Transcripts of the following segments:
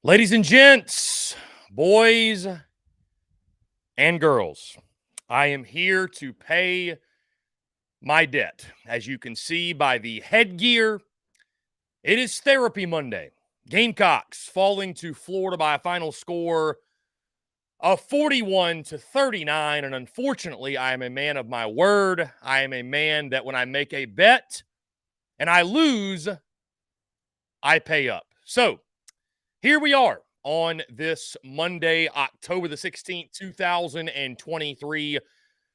Ladies and gents, boys and girls, I am here to pay my debt. As you can see by the headgear, it is Therapy Monday. Gamecocks falling to Florida by a final score of 41-39. And unfortunately, I am a man of my word. I am a man that when I make a bet and I lose, I pay up. So here we are on this Monday, October the 16th, 2023.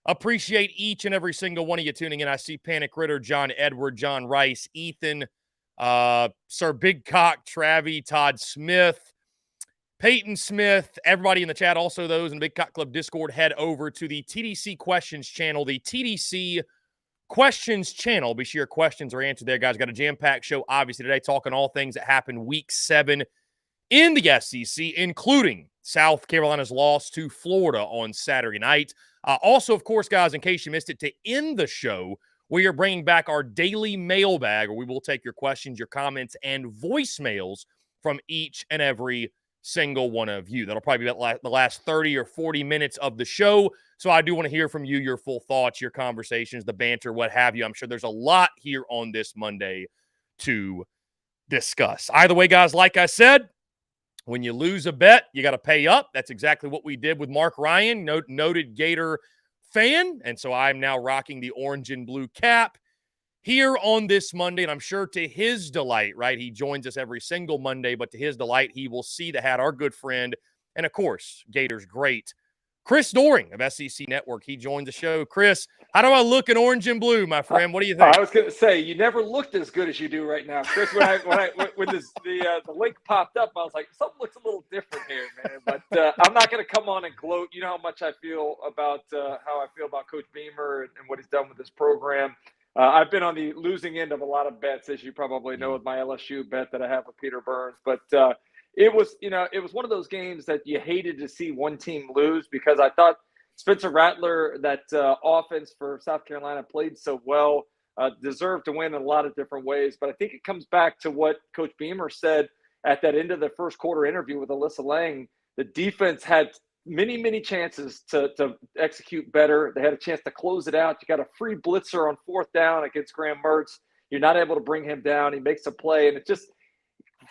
Appreciate each and every single one of you tuning in. I see Panic Ritter, John Edward, John Rice, Ethan, Sir Big Cock, Travie, Todd Smith, Peyton Smith, everybody in the chat. Also, those in the Big Cock Club Discord, head over to the TDC Questions channel, the TDC Questions channel. Be sure your questions are answered there, guys. Got a jam-packed show, obviously, today, talking all things that happened week 7 in the SEC, including South Carolina's loss to Florida on Saturday night. Also, of course, guys, in case you missed it, to end the show, we are bringing back our daily mailbag, where we will take your questions, your comments, and voicemails from each and every single one of you. That'll probably be the last 30 or 40 minutes of the show. So I do want to hear from you, your full thoughts, your conversations, the banter, what have you. I'm sure there's a lot here on this Monday to discuss. Either way, guys, like I said, when you lose a bet, you got to pay up. That's exactly what we did with Mark Ryan, noted Gator fan. And so I'm now rocking the orange and blue cap here on this Monday. And I'm sure to his delight, right? He joins us every single Monday, but to his delight, he will see the hat, our good friend. And of course, Gators great, Chris Doering of SEC Network. He joins the show. Chris, how do I look in orange and blue, my friend? What do you think? I was going to say, you never looked as good as you do right now, Chris. When the link popped up, I was like, something looks a little different here, man. But I'm not going to come on and gloat. You know how much I feel about how I feel about Coach Beamer and what he's done with this program. I've been on the losing end of a lot of bets, as you probably know, with my LSU bet that I have with Peter Burns. But it was one of those games that you hated to see one team lose, because I thought Spencer Rattler, that offense for South Carolina, played so well, deserved to win in a lot of different ways. But I think it comes back to what Coach Beamer said at that end of the first quarter interview with Alyssa Lang. The defense had many chances to execute better. They had a chance to close it out. You got a free blitzer on 4th down against Graham Mertz. You're not able to bring him down. He makes a play, and it just –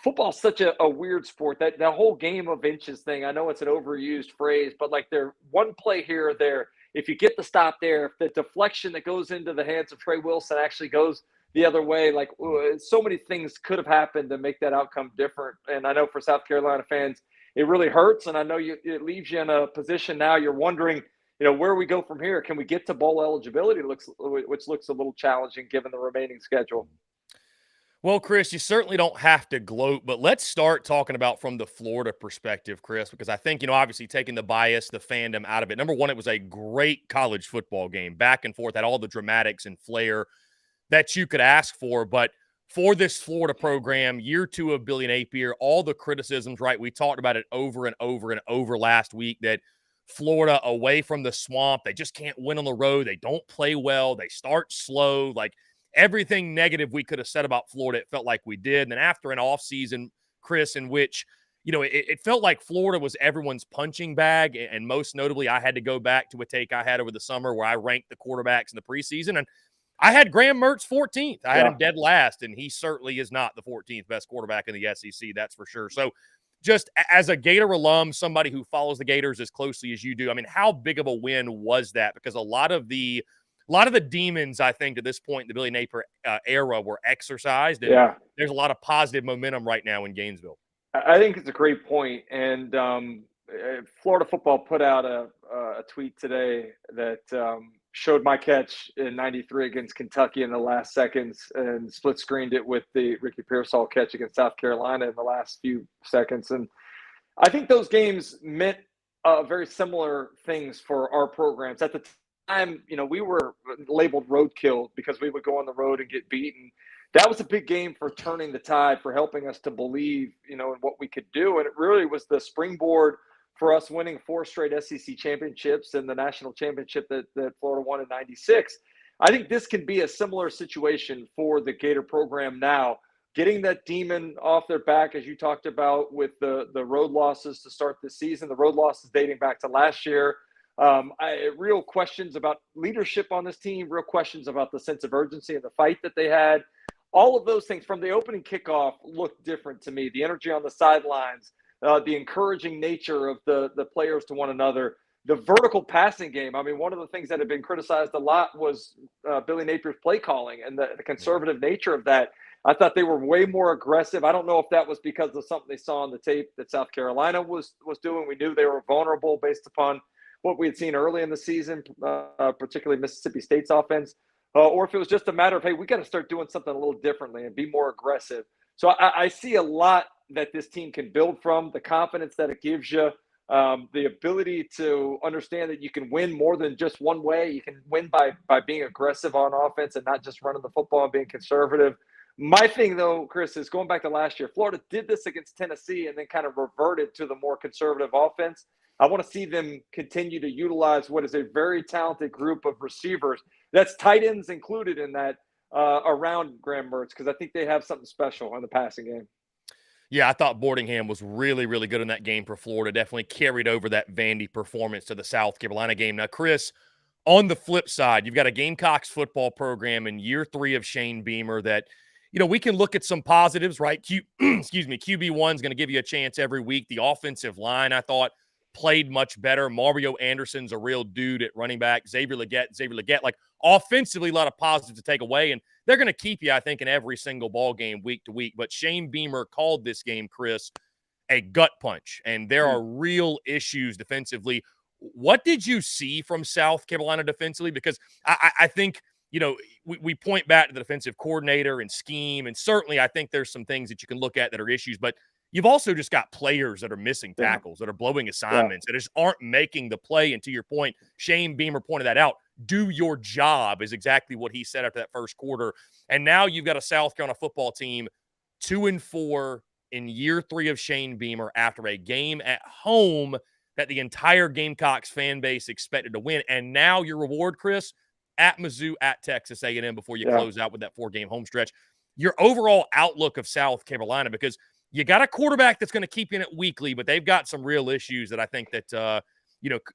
football's such a weird sport. That whole game of inches thing, I know it's an overused phrase, but like there one play here or there, if you get the stop there, if the deflection that goes into the hands of Trey Wilson actually goes the other way, like so many things could have happened to make that outcome different. And I know for South Carolina fans, it really hurts. And I know it leaves you in a position now you're wondering, where we go from here. Can we get to bowl eligibility, which looks a little challenging given the remaining schedule? Well, Chris, you certainly don't have to gloat, but let's start talking about from the Florida perspective, Chris, because I think, obviously taking the bias, the fandom out of it. Number one, it was a great college football game, back and forth, had all the dramatics and flair that you could ask for. But for this Florida program, year 2 of Billy Napier, all the criticisms, right? We talked about it over and over and over last week, that Florida away from the swamp, they just can't win on the road. They don't play well. They start slow. Like, everything negative we could have said about Florida, it felt like we did. And then after an offseason, Chris, in which, it felt like Florida was everyone's punching bag. And most notably, I had to go back to a take I had over the summer where I ranked the quarterbacks in the preseason. And I had Graham Mertz 14th. I had him dead last, and he certainly is not the 14th best quarterback in the SEC, that's for sure. So just as a Gator alum, somebody who follows the Gators as closely as you do, I mean, how big of a win was that? Because a lot of the demons, I think, at this point in the Billy Napier era were exercised. And there's a lot of positive momentum right now in Gainesville. I think it's a great point. And Florida football put out a tweet today that showed my catch in '93 against Kentucky in the last seconds and split screened it with the Ricky Pearsall catch against South Carolina in the last few seconds. And I think those games meant very similar things for our programs. At the time, we were labeled roadkill because we would go on the road and get beaten. That was a big game for turning the tide, for helping us to believe, in what we could do. And it really was the springboard for us winning 4 straight SEC championships and the national championship that Florida won in '96. I think this can be a similar situation for the Gator program now, getting that demon off their back, as you talked about with the road losses to start this season, the road losses dating back to last year. Real questions about leadership on this team, real questions about the sense of urgency and the fight that they had. All of those things from the opening kickoff looked different to me. The energy on the sidelines, the encouraging nature of the players to one another, the vertical passing game. I mean, one of the things that had been criticized a lot was Billy Napier's play calling and the conservative nature of that. I thought they were way more aggressive. I don't know if that was because of something they saw on the tape that South Carolina was doing. We knew they were vulnerable based upon what we had seen early in the season, particularly Mississippi State's offense, or if it was just a matter of, hey, we got to start doing something a little differently and be more aggressive. So I see a lot that this team can build from, the confidence that it gives you, the ability to understand that you can win more than just one way. You can win by being aggressive on offense and not just running the football and being conservative. My thing, though, Chris, is going back to last year. Florida did this against Tennessee and then kind of reverted to the more conservative offense. I want to see them continue to utilize what is a very talented group of receivers. That's tight ends included in that around Graham Mertz, because I think they have something special in the passing game. Yeah, I thought Boardingham was really, really good in that game for Florida. Definitely carried over that Vandy performance to the South Carolina game. Now, Chris, on the flip side, you've got a Gamecocks football program in year 3 of Shane Beamer that, we can look at some positives, right? QB1 is going to give you a chance every week. The offensive line, I thought, played much better. Mario Anderson's a real dude at running back. Xavier Legette, like offensively, a lot of positives to take away. And they're going to keep you, I think, in every single ball game week to week. But Shane Beamer called this game, Chris, a gut punch. And there are real issues defensively. What did you see from South Carolina defensively? Because I think, we point back to the defensive coordinator and scheme. And certainly I think there's some things that you can look at that are issues. But you've also just got players that are missing tackles, that are blowing assignments, that just aren't making the play. And to your point, Shane Beamer pointed that out. Do your job is exactly what he said after that first quarter. And now you've got a South Carolina football team 2-4 in year 3 of Shane Beamer after a game at home that the entire Gamecocks fan base expected to win. And now your reward, Chris, at Mizzou, at Texas A&M before you close out with that 4-game home stretch. Your overall outlook of South Carolina, because you got a quarterback that's going to keep you in it weekly, but they've got some real issues that I think that,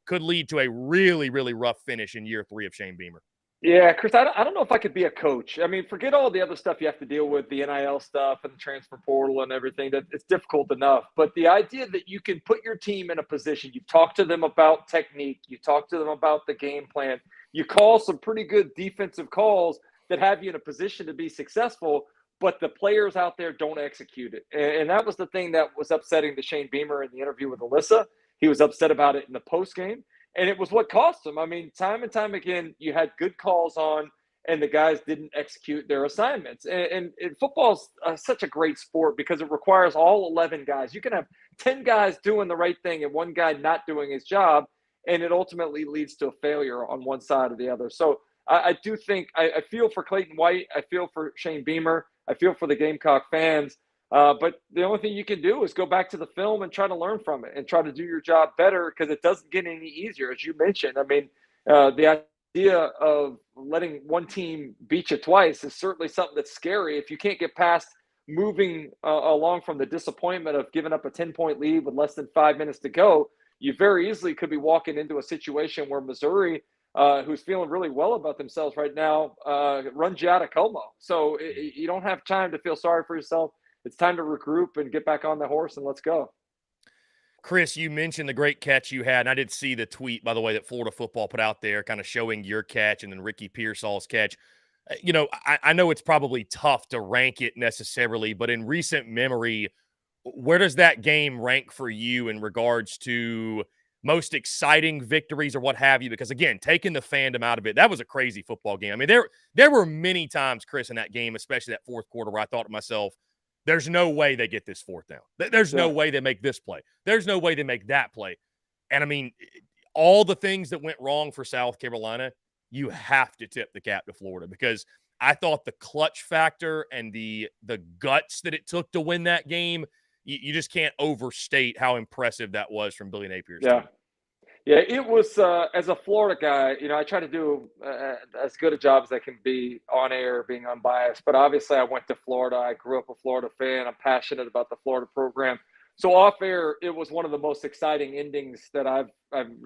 could lead to a really, really rough finish in year 3 of Shane Beamer. Yeah, Chris, I don't know if I could be a coach. I mean, forget all the other stuff you have to deal with, the NIL stuff and the transfer portal and everything. That it's difficult enough. But the idea that you can put your team in a position, you talk to them about technique, you talk to them about the game plan, you call some pretty good defensive calls that have you in a position to be successful, but the players out there don't execute it. And that was the thing that was upsetting to Shane Beamer in the interview with Alyssa. He was upset about it in the post game. And it was what cost him. I mean, time and time again, you had good calls on, and the guys didn't execute their assignments. And football's such a great sport because it requires all 11 guys. You can have 10 guys doing the right thing and one guy not doing his job, and it ultimately leads to a failure on one side or the other. So I do think I feel for Clayton White. I feel for Shane Beamer. I feel for the Gamecock fans. But the only thing you can do is go back to the film and try to learn from it and try to do your job better, because it doesn't get any easier, as you mentioned. I mean, the idea of letting one team beat you twice is certainly something that's scary. If you can't get past moving along from the disappointment of giving up a 10-point lead with less than 5 minutes to go, you very easily could be walking into a situation where Missouri, who's feeling really well about themselves right now, runs you out of Como. So you don't have time to feel sorry for yourself. It's time to regroup and get back on the horse and let's go. Chris, you mentioned the great catch you had, and I did see the tweet, by the way, that Florida football put out there kind of showing your catch and then Ricky Pearsall's catch. I know it's probably tough to rank it necessarily, but in recent memory, where does that game rank for you in regards to most exciting victories or what have you? Because, again, taking the fandom out of it, that was a crazy football game. I mean, there were many times, Chris, in that game, especially that fourth quarter, where I thought to myself, there's no way they get this fourth down. There's no way they make this play. There's no way they make that play. And, I mean, all the things that went wrong for South Carolina, you have to tip the cap to Florida, because I thought the clutch factor and the guts that it took to win that game, you just can't overstate how impressive that was from Billy Napier's team. Yeah, it was as a Florida guy, I try to do as good a job as I can be on air, being unbiased. But obviously, I went to Florida. I grew up a Florida fan. I'm passionate about the Florida program. So off air, it was one of the most exciting endings that I've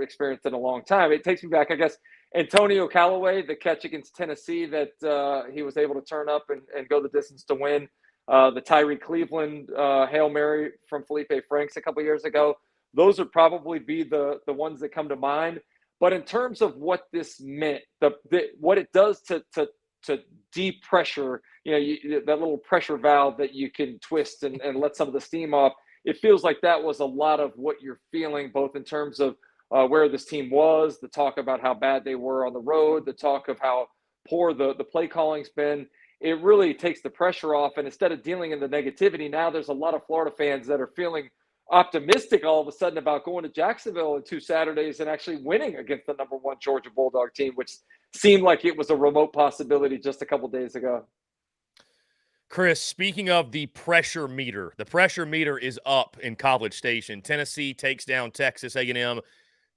experienced in a long time. It takes me back, I guess, Antonio Callaway, the catch against Tennessee that he was able to turn up and go the distance to win. The Tyree Cleveland Hail Mary from Felipe Franks a couple years ago. Those would probably be the ones that come to mind. But in terms of what this meant, what it does to depressure, that little pressure valve that you can twist and let some of the steam off, it feels like that was a lot of what you're feeling, both in terms of where this team was, the talk about how bad they were on the road, the talk of how poor the play calling's been. It really takes the pressure off. And instead of dealing in the negativity, now there's a lot of Florida fans that are feeling optimistic all of a sudden about going to Jacksonville in 2 Saturdays and actually winning against the #1 Georgia Bulldog team, which seemed like it was a remote possibility just a couple days ago. Chris, speaking of the pressure meter is up in College Station. Tennessee takes down Texas A&M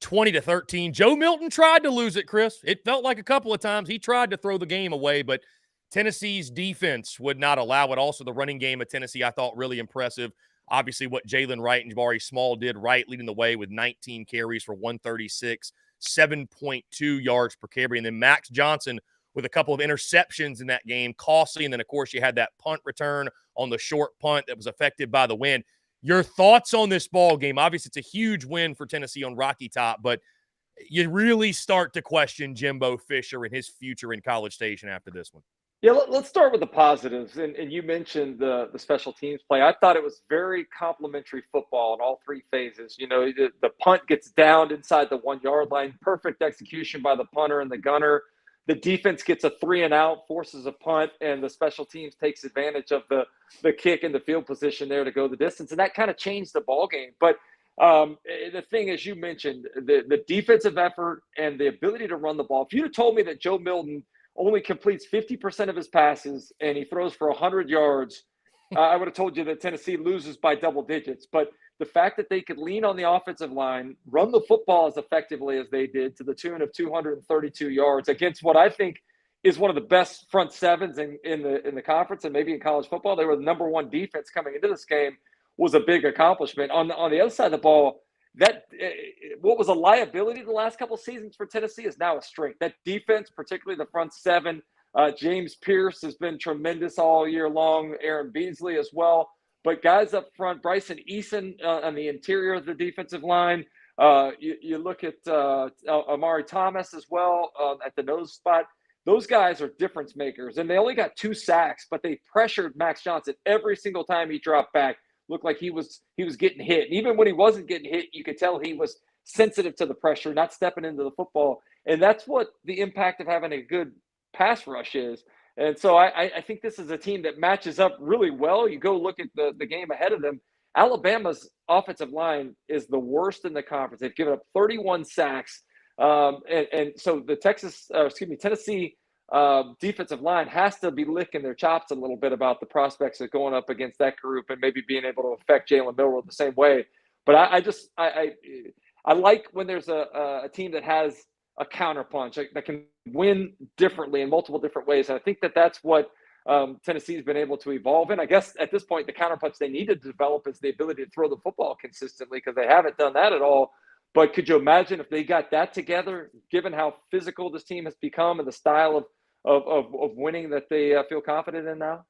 20-13. Joe Milton tried to lose it, Chris. It felt like a couple of times he tried to throw the game away, but Tennessee's defense would not allow it. Also, the running game of Tennessee, I thought, really impressive. Obviously, what Jalen Wright and Jabari Small did right, leading the way with 19 carries for 136, 7.2 yards per carry. And then Max Johnson with a couple of interceptions in that game, costly. And then, of course, you had that punt return on the short punt that was affected by the wind. Your thoughts on this ball game? Obviously, it's a huge win for Tennessee on Rocky Top, but you really start to question Jimbo Fisher and his future in College Station after this one. Yeah, let's start with the positives. And you mentioned the special teams play. I thought it was very complimentary football in all three phases. The punt gets downed inside the 1 yard line. Perfect execution by the punter and the gunner. The defense gets a 3 and out, forces a punt, and the special teams takes advantage of the kick and the field position there to go the distance. And that kind of changed the ball game. But the thing, as you mentioned, the defensive effort and the ability to run the ball. If you'd have told me that Joe Milton only completes 50% of his passes and he throws for 100 yards, I would have told you that Tennessee loses by double digits. But the fact that they could lean on the offensive line, run the football as effectively as they did to the tune of 232 yards against what I think is one of the best front sevens in the conference and maybe in college football. They were the #1 defense coming into this game, was a big accomplishment. On the other side of the ball, that what was a liability the last couple of seasons for Tennessee is now a strength. That defense, particularly the front seven, James Pierce has been tremendous all year long. Aaron Beasley as well. But guys up front, Bryson Eason on the interior of the defensive line. You look at Amari Thomas as well at the nose spot. Those guys are difference makers. And they only got 2 sacks, but they pressured Max Johnson every single time he dropped back. Looked like he was getting hit. And even when he wasn't getting hit, you could tell he was sensitive to the pressure, not stepping into the football. And that's what the impact of having a good pass rush is. And so I think this is a team that matches up really well. You go look at the game ahead of them. Alabama's offensive line is the worst in the conference. They've given up 31 sacks. And so the Tennessee defensive line has to be licking their chops a little bit about the prospects of going up against that group and maybe being able to affect Jalen Milroe the same way. But I like when there's a team that has a counterpunch that can win differently in multiple different ways. And I think that's what Tennessee's been able to evolve in. I guess at this point, the counterpunch they need to develop is the ability to throw the football consistently because they haven't done that at all. But could you imagine if they got that together, given how physical this team has become and the style of winning that they feel confident in now?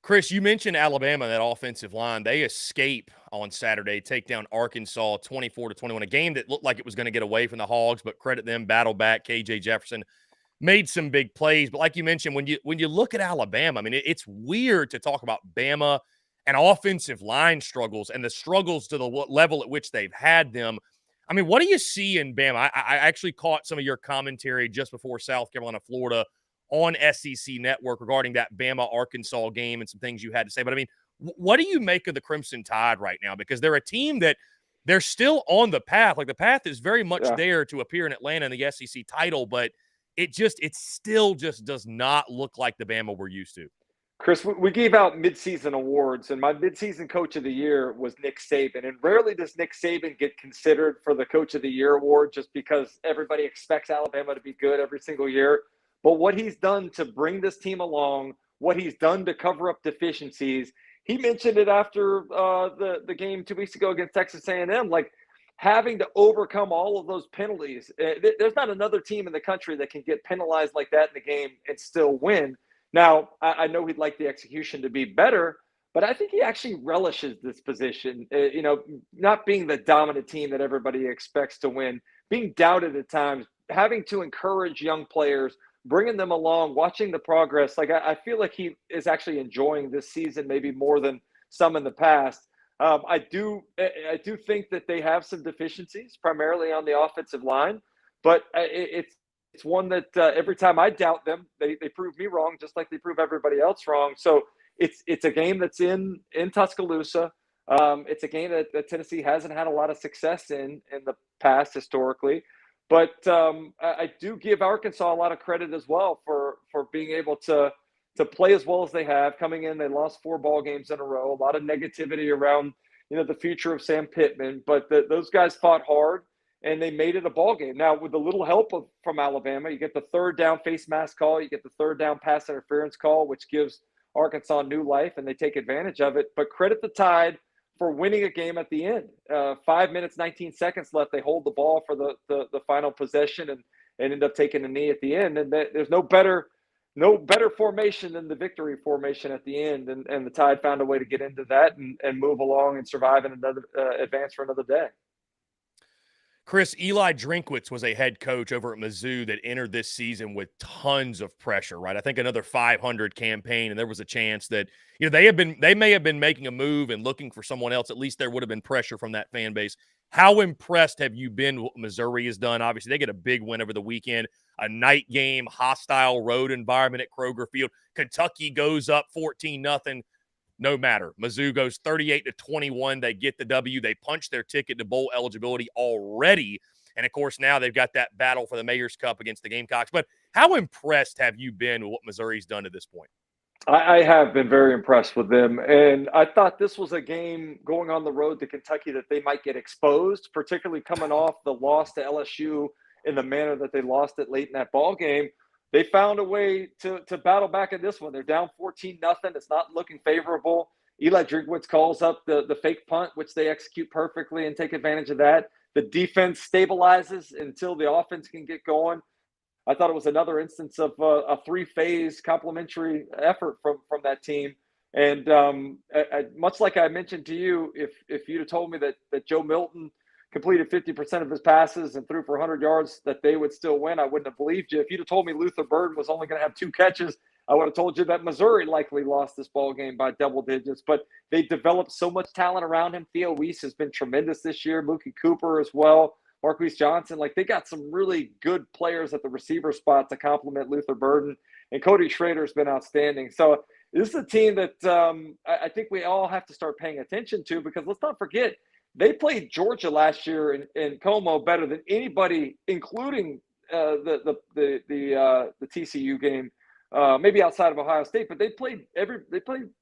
Chris, you mentioned Alabama, that offensive line. They escape on Saturday, take down Arkansas 24-21, a game that looked like it was going to get away from the Hogs, but credit them, battle back. KJ Jefferson made some big plays. But like you mentioned, when you look at Alabama, I mean, it's weird to talk about Bama and offensive line struggles and the struggles to the level at which they've had them. I mean, what do you see in Bama? I actually caught some of your commentary just before South Carolina, Florida on SEC Network regarding that Bama-Arkansas game and some things you had to say. But, I mean, what do you make of the Crimson Tide right now? Because they're a team that they're still on the path. Like, the path is very much there to appear in Atlanta in the SEC title, but it still just does not look like the Bama we're used to. Chris, we gave out midseason awards, and my midseason coach of the year was Nick Saban. And rarely does Nick Saban get considered for the coach of the year award just because everybody expects Alabama to be good every single year. But what he's done to bring this team along, what he's done to cover up deficiencies, he mentioned it after the game 2 weeks ago against Texas A&M, like having to overcome all of those penalties. There's not another team in the country that can get penalized like that in the game and still win. Now, I know he'd like the execution to be better, but I think he actually relishes this position. Not being the dominant team that everybody expects to win, being doubted at times, having to encourage young players, bringing them along, watching the progress. Like I feel like he is actually enjoying this season maybe more than some in the past. I do think that they have some deficiencies, primarily on the offensive line, but it's one that every time I doubt them, they prove me wrong, just like they prove everybody else wrong. So it's a game that's in Tuscaloosa. It's a game that Tennessee hasn't had a lot of success in the past historically. But I do give Arkansas a lot of credit as well for being able to play as well as they have. Coming in, they lost 4 ball games in a row. A lot of negativity around the future of Sam Pittman, but those guys fought hard and they made it a ball game. Now, with a little help from Alabama, you get the 3rd down face mask call, you get the 3rd down pass interference call, which gives Arkansas new life, and they take advantage of it. But credit the Tide for winning a game at the end. 5 minutes, 19 seconds left. They hold the ball for the final possession and end up taking a knee at the end. And there's no better formation than the victory formation at the end. And the Tide found a way to get into that and move along and survive and advance for another day. Chris, Eli Drinkwitz was a head coach over at Mizzou that entered this season with tons of pressure, right? I think another 500 campaign, and there was a chance that they may have been making a move and looking for someone else. At least there would have been pressure from that fan base. How impressed have you been with what Missouri has done? Obviously, they get a big win over the weekend, a night game, hostile road environment at Kroger Field. Kentucky goes up 14-0. No matter. Mizzou goes 38-21. They get the W. They punch their ticket to bowl eligibility already. And, of course, now they've got that battle for the Mayor's Cup against the Gamecocks. But how impressed have you been with what Missouri's done to this point? I have been very impressed with them. And I thought this was a game going on the road to Kentucky that they might get exposed, particularly coming off the loss to LSU in the manner that they lost it late in that ball game. They found a way to battle back in this one. They're down 14-0. It's not looking favorable. Eli Drinkwitz calls up the fake punt, which they execute perfectly and take advantage of that. The defense stabilizes until the offense can get going. I thought it was another instance of a 3-phase complementary effort from that team. And much like I mentioned to you, if you'd have told me that Joe Milton completed 50% of his passes and threw for 100 yards, that they would still win, I wouldn't have believed you. If you'd have told me Luther Burden was only going to have 2 catches, I would have told you that Missouri likely lost this ball game by double digits. But they developed so much talent around him. Theo Weiss has been tremendous this year. Mookie Cooper as well. Marquise Johnson. Like, they got some really good players at the receiver spot to complement Luther Burden. And Cody Schrader's been outstanding. So this is a team that I think we all have to start paying attention to, because let's not forget, they played Georgia last year in Como better than anybody, including the TCU game, maybe outside of Ohio State. But they played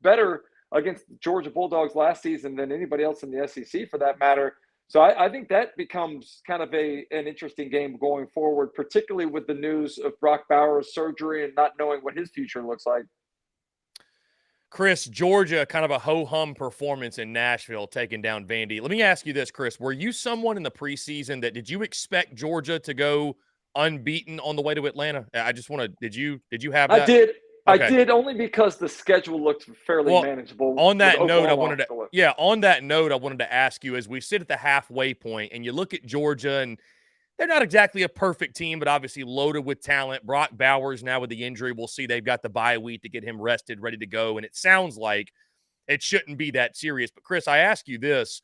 better against Georgia Bulldogs last season than anybody else in the SEC, for that matter. So I think that becomes kind of an interesting game going forward, particularly with the news of Brock Bowers' surgery and not knowing what his future looks like. Chris, Georgia, kind of a ho-hum performance in Nashville, taking down Vandy. Let me ask you this, Chris. Were you someone in the preseason that did you expect Georgia to go unbeaten on the way to Atlanta? I just want to – did you have that? I did. Okay. I did, only because the schedule looked fairly manageable. On that note, I wanted to ask you, as we sit at the halfway point and you look at Georgia, and they're not exactly a perfect team, but obviously loaded with talent. Brock Bowers now with the injury. We'll see. They've got the bye week to get him rested, ready to go. And it sounds like it shouldn't be that serious. But, Chris, I ask you this.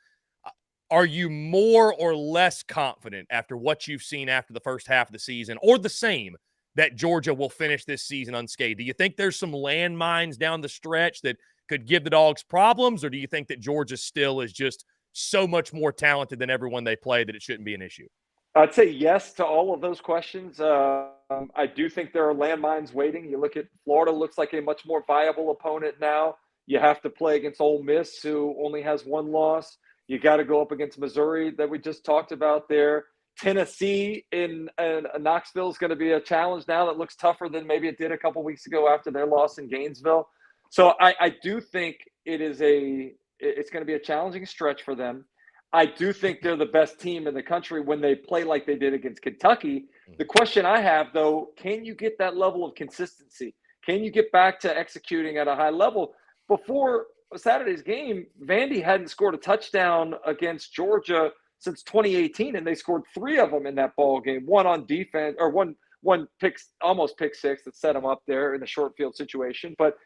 Are you more or less confident after what you've seen after the first half of the season, or the same, that Georgia will finish this season unscathed? Do you think there's some landmines down the stretch that could give the Dogs problems, or do you think that Georgia still is just so much more talented than everyone they play that it shouldn't be an issue? I'd say yes to all of those questions. I do think there are landmines waiting. You look at Florida, looks like a much more viable opponent now. You have to play against Ole Miss, who only has one loss. You got to go up against Missouri that we just talked about there. Tennessee in Knoxville is going to be a challenge now that looks tougher than maybe it did a couple weeks ago after their loss in Gainesville. So I do think it's going to be a challenging stretch for them. I do think they're the best team in the country when they play like they did against Kentucky. The question I have, though, can you get that level of consistency? Can you get back to executing at a high level? Before Saturday's game, Vandy hadn't scored a touchdown against Georgia since 2018, and they scored 3 of them in that ball game. One on defense, or one almost pick six that set them up there in a short field situation. But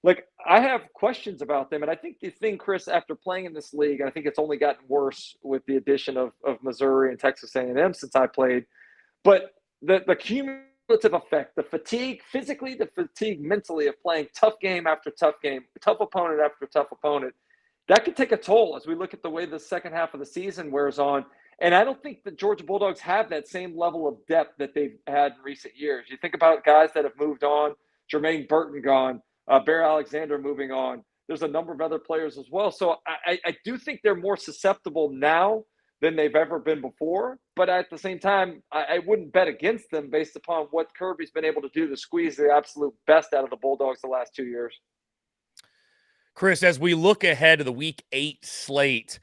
like, I have questions about them, and I think the thing, Chris, after playing in this league, and I think it's only gotten worse with the addition of Missouri and Texas A&M since I played, but the cumulative effect, the fatigue physically, the fatigue mentally of playing tough game after tough game, tough opponent after tough opponent, that could take a toll as we look at the way the second half of the season wears on. And I don't think the Georgia Bulldogs have that same level of depth that they've had in recent years. You think about guys that have moved on, Jermaine Burton gone, Bear Alexander moving on. There's a number of other players as well. So I do think they're more susceptible now than they've ever been before. But at the same time, I wouldn't bet against them based upon what Kirby's been able to do to squeeze the absolute best out of the Bulldogs the last 2 years. Chris, as we look ahead to the Week 8 slate,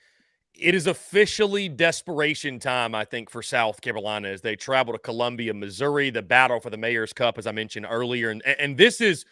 it is officially desperation time, I think, for South Carolina as they travel to Columbia, Missouri, the battle for the Mayor's Cup, as I mentioned earlier. And this is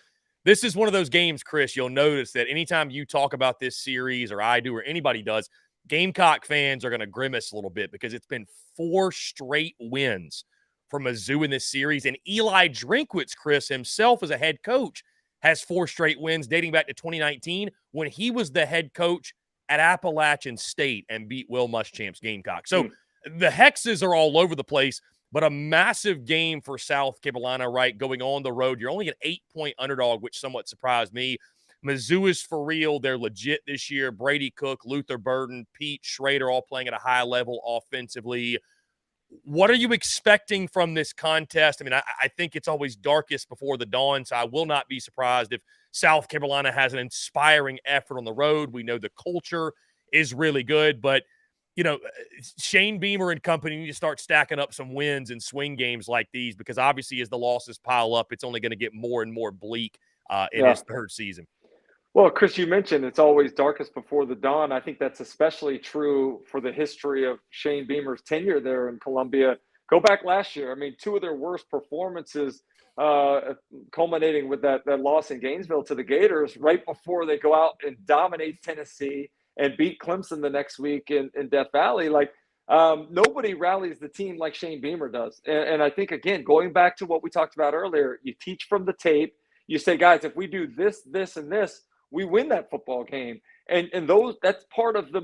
one of those games, Chris, you'll notice that anytime you talk about this series, or I do, or anybody does, Gamecock fans are going to grimace a little bit because it's been 4 straight wins for Mizzou in this series. And Eli Drinkwitz, Chris, himself as a head coach, has 4 straight wins dating back to 2019 when he was the head coach at Appalachian State and beat Will Muschamp's Gamecocks. So the hexes are all over the place, but a massive game for South Carolina, right, going on the road. You're only an 8-point underdog, which somewhat surprised me. Mizzou is for real. They're legit this year. Brady Cook, Luther Burden, Pete Schrader all playing at a high level offensively. What are you expecting from this contest? I mean, I think it's always darkest before the dawn, so I will not be surprised if South Carolina has an inspiring effort on the road. We know the culture is really good, but, you know, Shane Beamer and company need to start stacking up some wins in swing games like these because obviously as the losses pile up, it's only going to get more and more bleak in his 3rd season. Well, Chris, you mentioned it's always darkest before the dawn. I think that's especially true for the history of Shane Beamer's tenure there in Columbia. Go back last year. I mean, 2 of their worst performances culminating with that loss in Gainesville to the Gators right before they go out and dominate Tennessee and beat Clemson the next week in Death Valley. Like, nobody rallies the team like Shane Beamer does. And I think, again, going back to what we talked about earlier, you teach from the tape. You say, guys, if we do this, this, and this, we win that football game. And that's part of the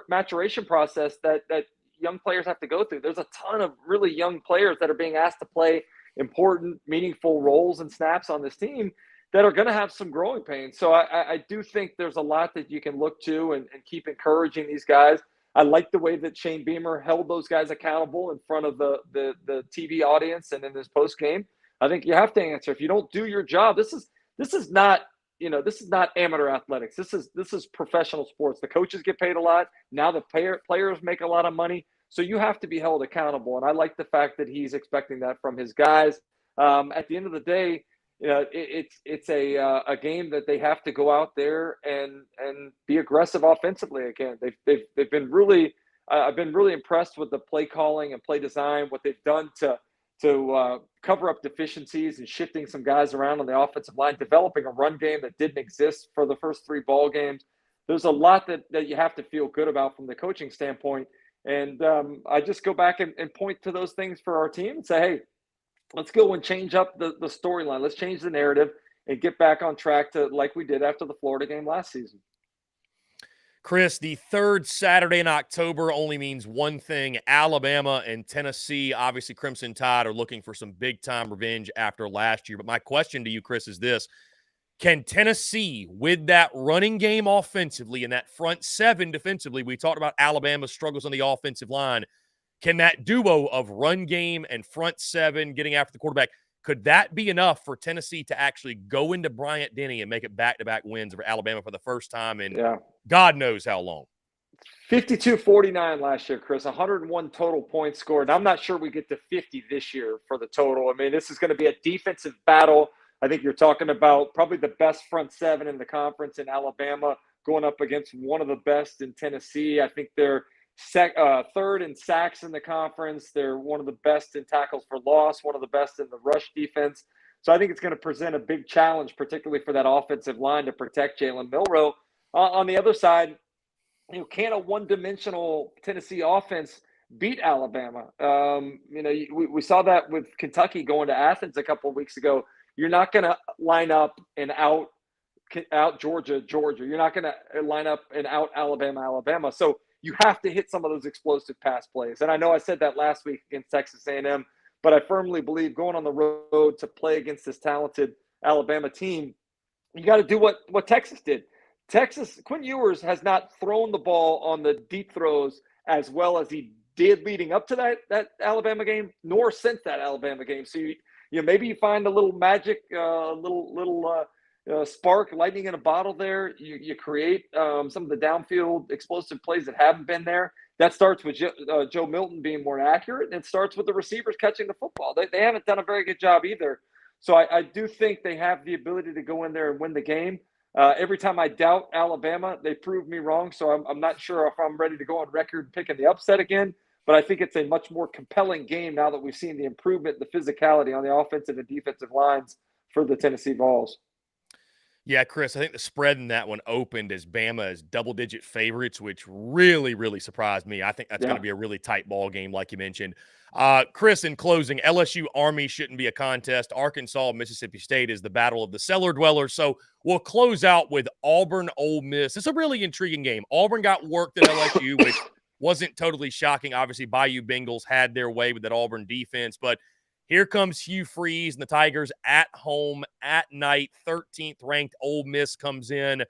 maturation process that young players have to go through. There's a ton of really young players that are being asked to play important, meaningful roles and snaps on this team that are going to have some growing pains. So I do think there's a lot that you can look to and keep encouraging these guys. I like the way that Shane Beamer held those guys accountable in front of the TV audience and in his post game. I think you have to answer. If you don't do your job, this is not amateur athletics. This is professional sports. The coaches get paid a lot. Now the players make a lot of money. So you have to be held accountable. And I like the fact that he's expecting that from his guys. At the end of the day, it's a game that they have to go out there and be aggressive offensively again. They've been really I've been really impressed with the play calling and play design, what they've done to cover up deficiencies and shifting some guys around on the offensive line, developing a run game that didn't exist for the first 3 ball games. There's a lot that you have to feel good about from the coaching standpoint. And I just go back and point to those things for our team and say, hey, let's go and change up the storyline. Let's change the narrative and get back on track to like we did after the Florida game last season. Chris, the 3rd Saturday in October only means one thing. Alabama and Tennessee, obviously Crimson Tide, are looking for some big-time revenge after last year. But my question to you, Chris, is this. Can Tennessee, with that running game offensively and that front 7 defensively, we talked about Alabama's struggles on the offensive line, can that duo of run game and front 7 getting after the quarterback, Could that be enough for Tennessee to actually go into Bryant-Denny and make it back-to-back wins over Alabama for the first time in God knows how long? 52-49 last year, Chris. 101 total points scored. I'm not sure we get to 50 this year for the total. I mean, this is going to be a defensive battle. I think you're talking about probably the best front seven in the conference in Alabama going up against one of the best in Tennessee. I think they're third in sacks in the conference. They're one of the best in tackles for loss, one of the best in the rush defense. So I think it's going to present a big challenge, particularly for that offensive line to protect Jalen Milroe. On the other side, can a one-dimensional Tennessee offense beat Alabama? We saw that with Kentucky going to Athens a couple of weeks ago. You're not going to line up and out Georgia. You're not going to line up and out Alabama. So you have to hit some of those explosive pass plays. And I know I said that last week against Texas A&M, but I firmly believe going on the road to play against this talented Alabama team, you got to do what Texas did. Quinn Ewers has not thrown the ball on the deep throws as well as he did leading up to that Alabama game, nor since that Alabama game. So maybe you find a little magic, little spark, lightning in a bottle there. You create some of the downfield explosive plays that haven't been there. That starts with Joe Milton being more accurate, and it starts with the receivers catching the football. They haven't done a very good job either. So I do think they have the ability to go in there and win the game. Every time I doubt Alabama, they prove me wrong. So I'm not sure if I'm ready to go on record picking the upset again. But I think it's a much more compelling game now that we've seen the improvement, the physicality on the offensive and defensive lines for the Tennessee Vols. Yeah, Chris, I think the spread in that one opened as Bama as double-digit favorites, which really, really surprised me. I think that's going to be a really tight ball game, like you mentioned. Chris, in closing, LSU Army shouldn't be a contest. Arkansas, Mississippi State is the battle of the cellar dwellers. So we'll close out with Auburn, Ole Miss. It's a really intriguing game. Auburn got worked at LSU, which wasn't totally shocking. Obviously, Bayou Bengals had their way with that Auburn defense, but here comes Hugh Freeze and the Tigers at home at night. 13th ranked Ole Miss comes in.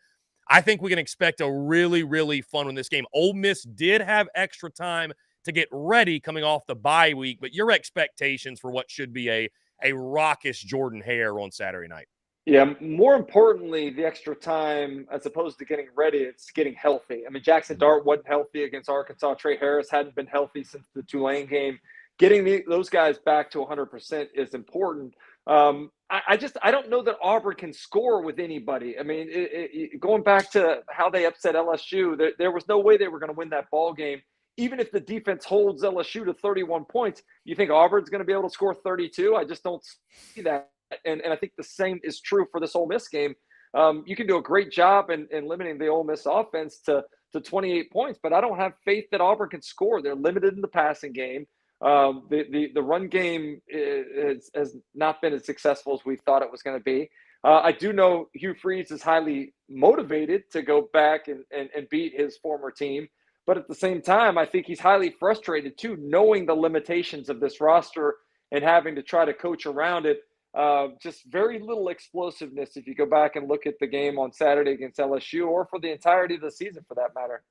I think we can expect a really, really fun one this game. Ole Miss did have extra time to get ready coming off the bye week, but your expectations for what should be a raucous Jordan Hare on Saturday night? Yeah, more importantly, the extra time as opposed to getting ready, it's getting healthy. I mean, Jackson Dart wasn't healthy against Arkansas. Trey Harris hadn't been healthy since the Tulane game. Getting those guys back to 100% is important. I don't know that Auburn can score with anybody. I mean, going back to how they upset LSU, there was no way they were going to win that ball game. Even if the defense holds LSU to 31 points, you think Auburn's going to be able to score 32? I just don't see that. And I think the same is true for this Ole Miss game. You can do a great job in limiting the Ole Miss offense to 28 points, but I don't have faith that Auburn can score. They're limited in the passing game. The run game has not been as successful as we thought it was going to be. I do know Hugh Freeze is highly motivated to go back and beat his former team. But at the same time, I think he's highly frustrated too, knowing the limitations of this roster and having to try to coach around it. Just very little explosiveness if you go back and look at the game on Saturday against LSU or for the entirety of the season for that matter.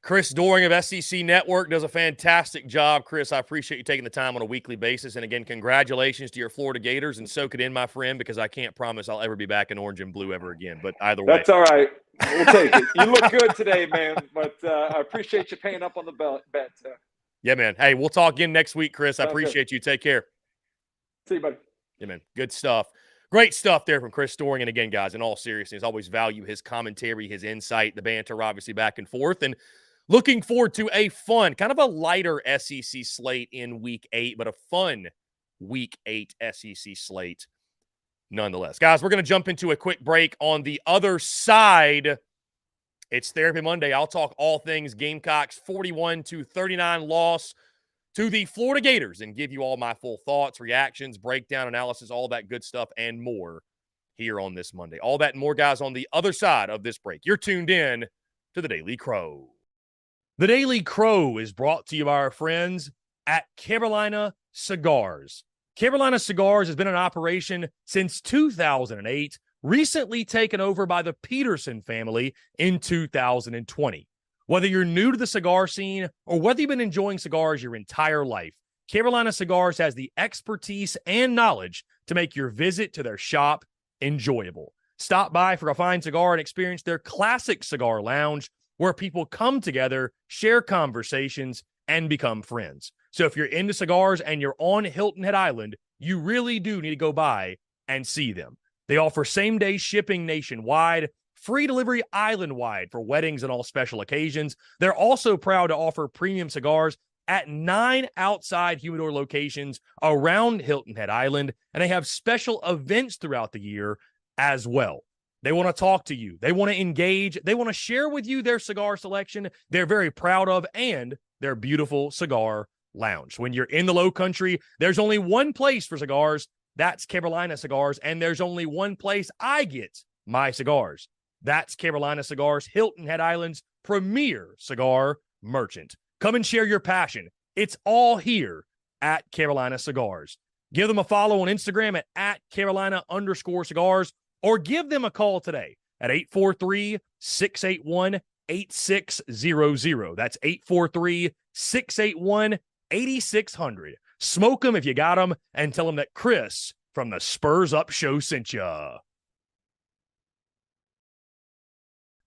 Chris Doering of SEC Network does a fantastic job. Chris, I appreciate you taking the time on a weekly basis. And again, congratulations to your Florida Gators, and soak it in, my friend, because I can't promise I'll ever be back in orange and blue ever again. But either way. That's all right. We'll take it. You look good today, man. But I appreciate you paying up on the bet. Yeah, man. Hey, we'll talk again next week, Chris. I appreciate you. Take care. See you, buddy. Yeah, man. Good stuff. Great stuff there from Chris Doering. And again, guys, in all seriousness, always value his commentary, his insight, the banter, obviously back and forth. And looking forward to a fun, kind of a lighter SEC slate in Week 8, but a fun Week 8 SEC slate nonetheless. Guys, we're going to jump into a quick break. On the other side, it's Therapy Monday. I'll talk all things Gamecocks 41-39 loss to the Florida Gators and give you all my full thoughts, reactions, breakdown, analysis, all that good stuff and more here on this Monday. All that and more, guys, on the other side of this break. You're tuned in to the Daily Crow. The Daily Crow is brought to you by our friends at Carolina Cigars. Carolina Cigars has been in operation since 2008, recently taken over by the Peterson family in 2020. Whether you're new to the cigar scene or whether you've been enjoying cigars your entire life, Carolina Cigars has the expertise and knowledge to make your visit to their shop enjoyable. Stop by for a fine cigar and experience their classic cigar lounge where people come together, share conversations, and become friends. So if you're into cigars and you're on Hilton Head Island, you really do need to go by and see them. They offer same-day shipping nationwide, free delivery island-wide for weddings and all special occasions. They're also proud to offer premium cigars at 9 outside humidor locations around Hilton Head Island, and they have special events throughout the year as well. They want to talk to you. They want to engage. They want to share with you their cigar selection they're very proud of and their beautiful cigar lounge. When you're in the Low Country, there's only one place for cigars. That's Carolina Cigars, and there's only one place I get my cigars. That's Carolina Cigars, Hilton Head Island's premier cigar merchant. Come and share your passion. It's all here at Carolina Cigars. Give them a follow on Instagram at Carolina_cigars, or give them a call today at 843-681-8600. That's 843-681-8600. Smoke them if you got them, and tell them that Chris from the Spurs Up Show sent ya.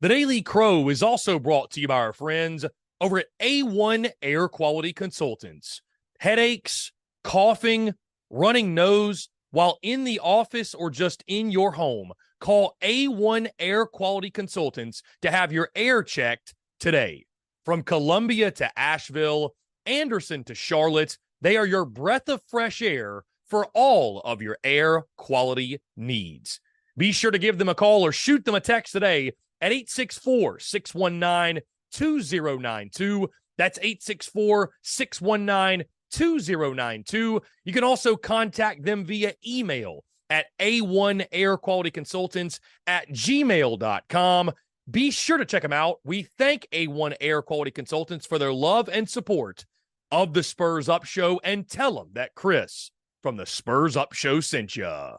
The Daily Crow is also brought to you by our friends over at A1 Air Quality Consultants. Headaches, coughing, running nose while in the office or just in your home, call A1 Air Quality Consultants to have your air checked today. From Columbia to Asheville, Anderson to Charlotte, they are your breath of fresh air for all of your air quality needs. Be sure to give them a call or shoot them a text today at 864-619-2092. That's 864-619-2092. You can also contact them via email at a1airqualityconsultants@gmail.com. Be sure to check them out. We thank A1 Air Quality Consultants for their love and support of the Spurs Up Show, and tell them that Chris from the Spurs Up Show sent ya.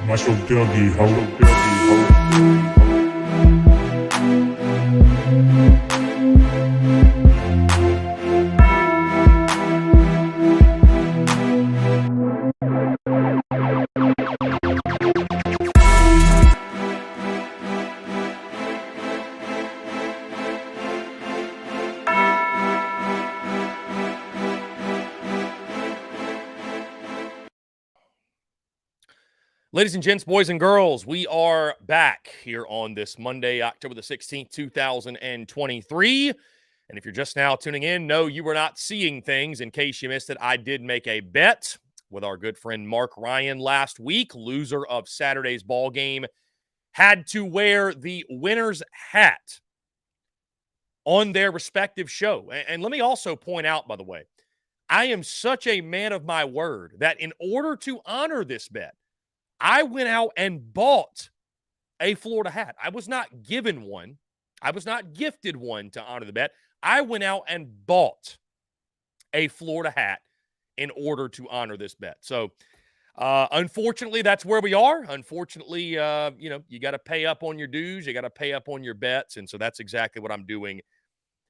Marshall Dougie, ho. Ladies and gents, boys and girls, we are back here on this Monday, October the 16th, 2023. And if you're just now tuning in, no, you were not seeing things. In case you missed it, I did make a bet with our good friend Mark Ryan last week. Loser of Saturday's ball game had to wear the winner's hat on their respective show. And let me also point out, by the way, I am such a man of my word that in order to honor this bet, I went out and bought a Florida hat. I was not given one. I was not gifted one to honor the bet. I went out and bought a Florida hat in order to honor this bet. So, unfortunately, that's where we are. Unfortunately, you got to pay up on your dues. You got to pay up on your bets. And so that's exactly what I'm doing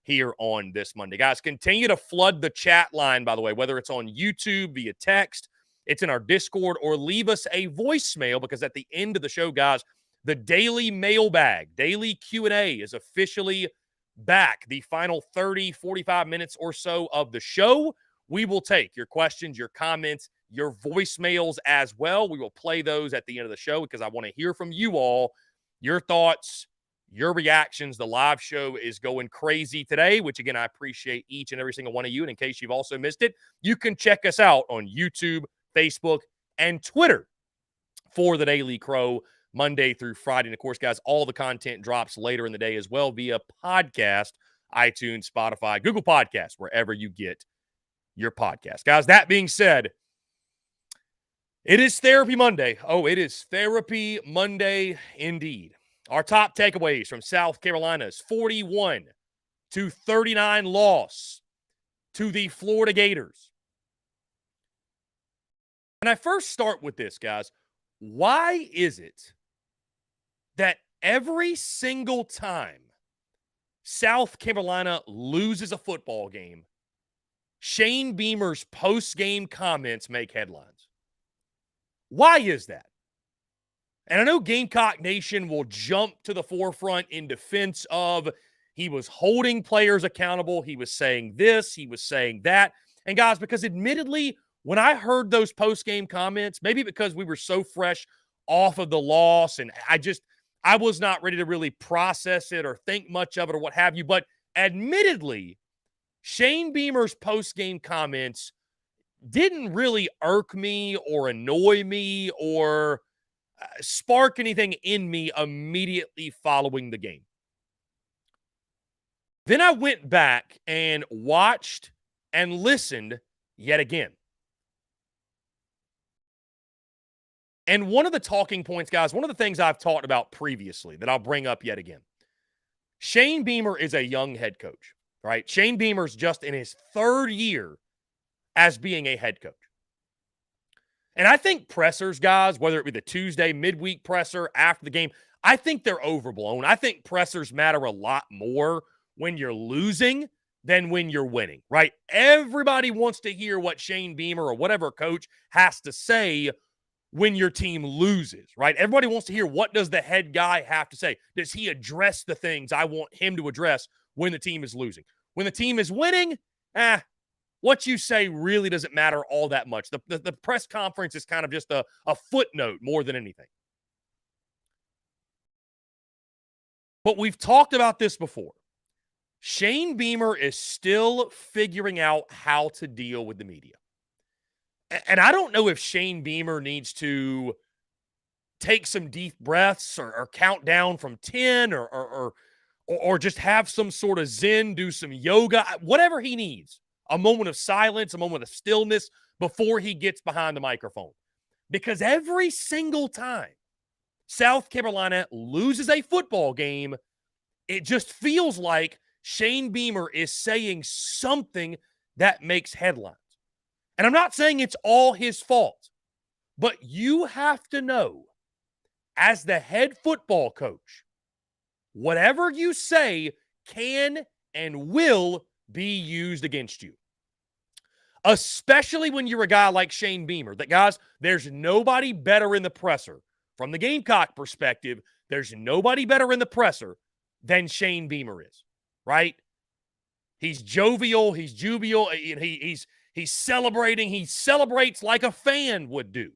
here on this Monday. Guys, continue to flood the chat line, by the way, whether it's on YouTube, via text, it's in our Discord, or leave us a voicemail, because at the end of the show, guys, the daily mailbag, daily Q&A is officially back. The final 30, 45 minutes or so of the show, we will take your questions, your comments, your voicemails as well. We will play those at the end of the show because I want to hear from you all, your thoughts, your reactions. The live show is going crazy today, which, again, I appreciate each and every single one of you. And in case you've also missed it, you can check us out on YouTube, Facebook, and Twitter for the Daily Crow, Monday through Friday. And, of course, guys, all the content drops later in the day as well via podcast, iTunes, Spotify, Google Podcasts, wherever you get your podcast. Guys, that being said, it is Therapy Monday. Oh, it is Therapy Monday indeed. Our top takeaways from South Carolina's 41-39 loss to the Florida Gators. And I first start with this, guys. Why is it that every single time South Carolina loses a football game, Shane Beamer's post-game comments make headlines? Why is that? And I know Gamecock Nation will jump to the forefront in defense of he was holding players accountable, he was saying this, he was saying that. And guys, because admittedly, when I heard those post-game comments, maybe because we were so fresh off of the loss and I was not ready to really process it or think much of it or what have you, but admittedly, Shane Beamer's post-game comments didn't really irk me or annoy me or spark anything in me immediately following the game. Then I went back and watched and listened yet again. And one of the talking points, guys, one of the things I've talked about previously that I'll bring up yet again, Shane Beamer is a young head coach, right? Shane Beamer's just in his third year as being a head coach. And I think pressers, guys, whether it be the Tuesday midweek presser after the game, I think they're overblown. I think pressers matter a lot more when you're losing than when you're winning, right? Everybody wants to hear what Shane Beamer or whatever coach has to say when your team loses, right? Everybody wants to hear, what does the head guy have to say? Does he address the things I want him to address when the team is losing? When the team is winning, what you say really doesn't matter all that much. The press conference is kind of just a footnote more than anything. But we've talked about this before. Shane Beamer is still figuring out how to deal with the media. And I don't know if Shane Beamer needs to take some deep breaths or count down from 10 or just have some sort of zen, do some yoga, whatever he needs. A moment of silence, a moment of stillness before he gets behind the microphone. Because every single time South Carolina loses a football game, it just feels like Shane Beamer is saying something that makes headlines. And I'm not saying it's all his fault, but you have to know, as the head football coach, whatever you say can and will be used against you. Especially when you're a guy like Shane Beamer. That, guys, there's nobody better in the presser. From the Gamecock perspective, there's nobody better in the presser than Shane Beamer is, right? He's jovial, he's jubilant, he's celebrating. He celebrates like a fan would do.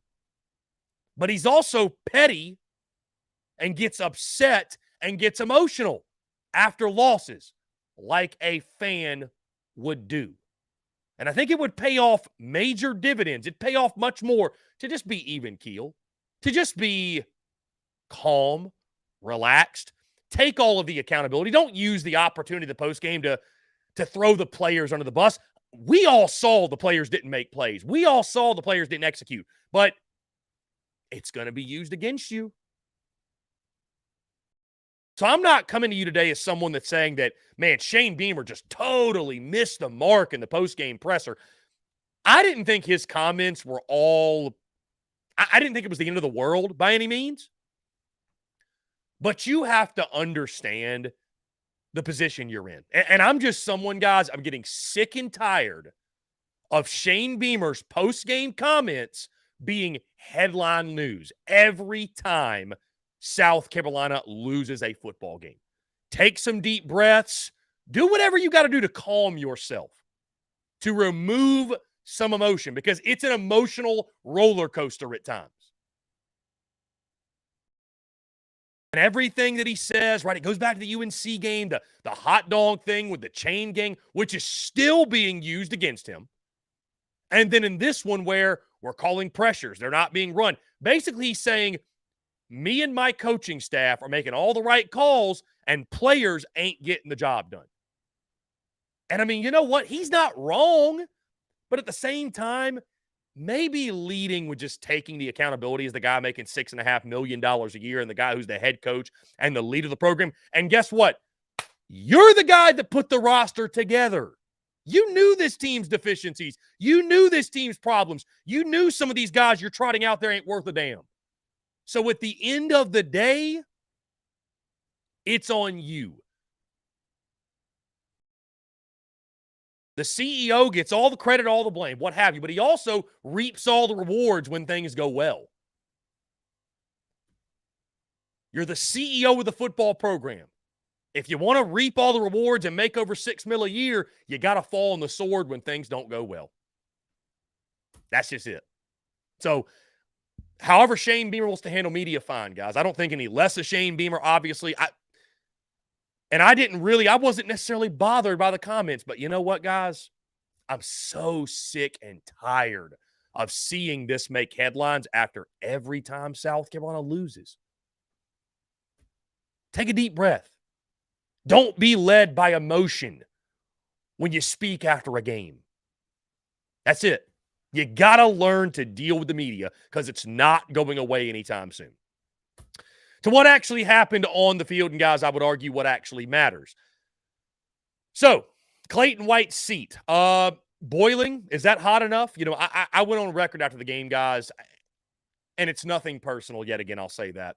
But he's also petty and gets upset and gets emotional after losses like a fan would do. And I think it would pay off major dividends. It'd pay off much more to just be even keel, to just be calm, relaxed, take all of the accountability. Don't use the opportunity of the postgame to throw the players under the bus. We all saw the players didn't make plays. We all saw the players didn't execute. But it's going to be used against you. So I'm not coming to you today as someone that's saying that, man, Shane Beamer just totally missed the mark in the postgame presser. I didn't think his comments were all – I didn't think it was the end of the world by any means. But you have to understand the position you're in. And I'm just someone, guys, I'm getting sick and tired of Shane Beamer's postgame comments being headline news every time South Carolina loses a football game. Take some deep breaths. Do whatever you got to do to calm yourself, to remove some emotion, because it's an emotional roller coaster at times. And everything that he says, right, it goes back to the UNC game, the hot dog thing with the chain gang, which is still being used against him. And then in this one where we're calling pressures, they're not being run. Basically, he's saying, me and my coaching staff are making all the right calls and players ain't getting the job done. And I mean, you know what? He's not wrong. But at the same time, maybe leading with just taking the accountability as the guy making $6.5 million a year and the guy who's the head coach and the lead of the program. And guess what? You're the guy that put the roster together. You knew this team's deficiencies. You knew this team's problems. You knew some of these guys you're trotting out there ain't worth a damn. So at the end of the day, it's on you. The CEO gets all the credit, all the blame, what have you, but he also reaps all the rewards when things go well. You're the CEO of the football program. If you want to reap all the rewards and make over $6 million a year, you got to fall on the sword when things don't go well. That's just it. So, however Shane Beamer wants to handle media, fine, guys. I don't think any less of Shane Beamer, obviously. I wasn't necessarily bothered by the comments, but you know what, guys? I'm so sick and tired of seeing this make headlines after every time South Carolina loses. Take a deep breath. Don't be led by emotion when you speak after a game. That's it. You got to learn to deal with the media because it's not going away anytime soon. To what actually happened on the field, and guys, I would argue what actually matters. So, Clayton White's seat. Boiling, is that hot enough? You know, I went on record after the game, guys, and it's nothing personal yet again, I'll say that.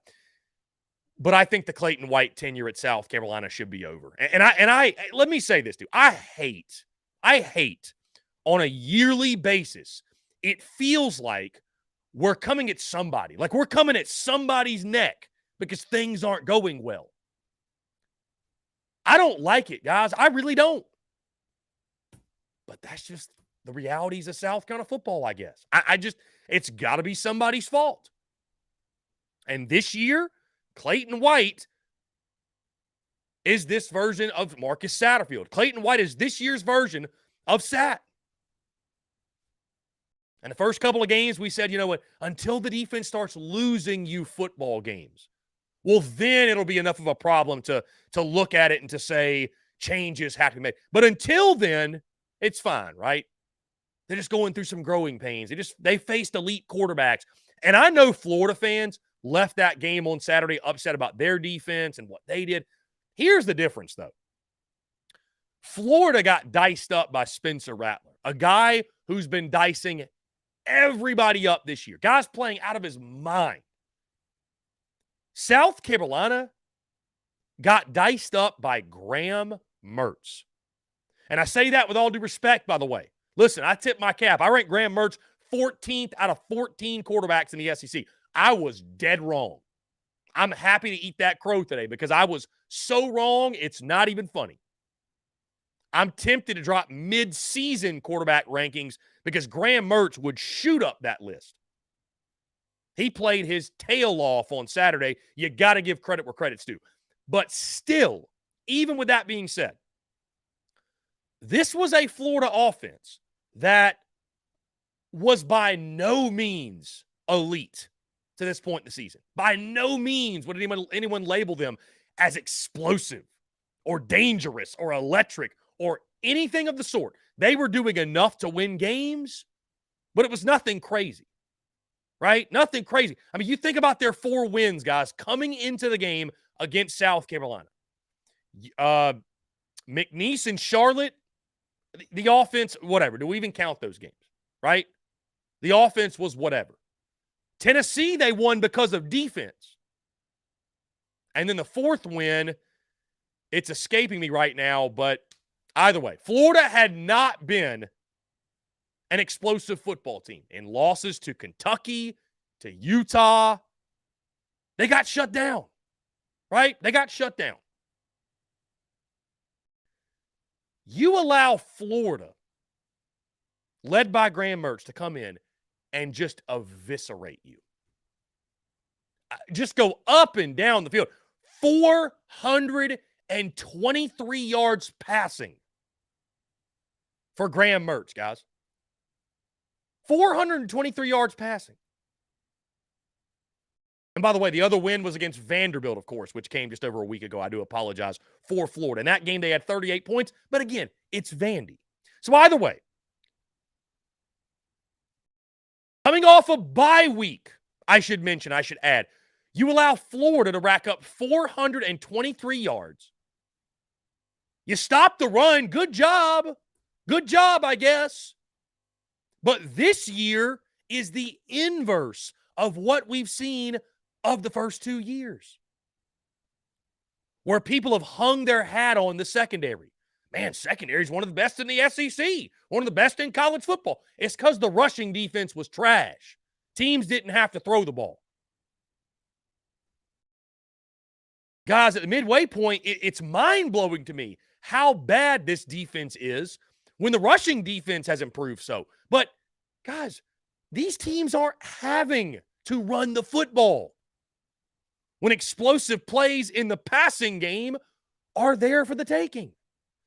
But I think the Clayton White tenure at South Carolina should be over. And I let me say this, dude. I hate on a yearly basis, it feels like we're coming at somebody. Like we're coming at somebody's neck because things aren't going well. I don't like it, guys. I really don't. But that's just the realities of South Carolina football, I guess. It's got to be somebody's fault. And this year, Clayton White is this version of Marcus Satterfield. Clayton White is this year's version of Sat. And the first couple of games, we said, you know what, until the defense starts losing you football games, well, then it'll be enough of a problem to look at it and to say changes have to be made. But until then, it's fine, right? They're just going through some growing pains. They faced elite quarterbacks. And I know Florida fans left that game on Saturday upset about their defense and what they did. Here's the difference, though. Florida got diced up by Spencer Rattler, a guy who's been dicing everybody up this year. Guy's playing out of his mind. South Carolina got diced up by Graham Mertz. And I say that with all due respect, by the way. Listen, I tip my cap. I rank Graham Mertz 14th out of 14 quarterbacks in the SEC. I was dead wrong. I'm happy to eat that crow today because I was so wrong, it's not even funny. I'm tempted to drop mid-season quarterback rankings because Graham Mertz would shoot up that list. He played his tail off on Saturday. You got to give credit where credit's due. But still, even with that being said, this was a Florida offense that was by no means elite to this point in the season. By no means would anyone label them as explosive or dangerous or electric or anything of the sort. They were doing enough to win games, but it was nothing crazy, right? Nothing crazy. I mean, you think about their 4 wins, guys, coming into the game against South Carolina. McNeese and Charlotte, the offense, whatever. Do we even count those games, right? The offense was whatever. Tennessee, they won because of defense. And then the 4th win, it's escaping me right now, but either way, Florida had not been an explosive football team. In losses to Kentucky, to Utah, they got shut down, right? They got shut down. You allow Florida, led by Graham Mertz, to come in and just eviscerate you. Just go up and down the field. 423 yards passing for Graham Mertz, guys. 423 yards passing. And by the way, the other win was against Vanderbilt, of course, which came just over a week ago. I do apologize for Florida. In that game, they had 38 points. But again, it's Vandy. So either way, coming off a bye week, I should add, you allow Florida to rack up 423 yards. You stop the run. Good job. Good job, I guess. But this year is the inverse of what we've seen of the first 2 years, where people have hung their hat on the secondary. Man, secondary is one of the best in the SEC, one of the best in college football. It's because the rushing defense was trash. Teams didn't have to throw the ball. Guys, at the midway point, it's mind-blowing to me how bad this defense is when the rushing defense has improved so. But, guys, these teams aren't having to run the football when explosive plays in the passing game are there for the taking.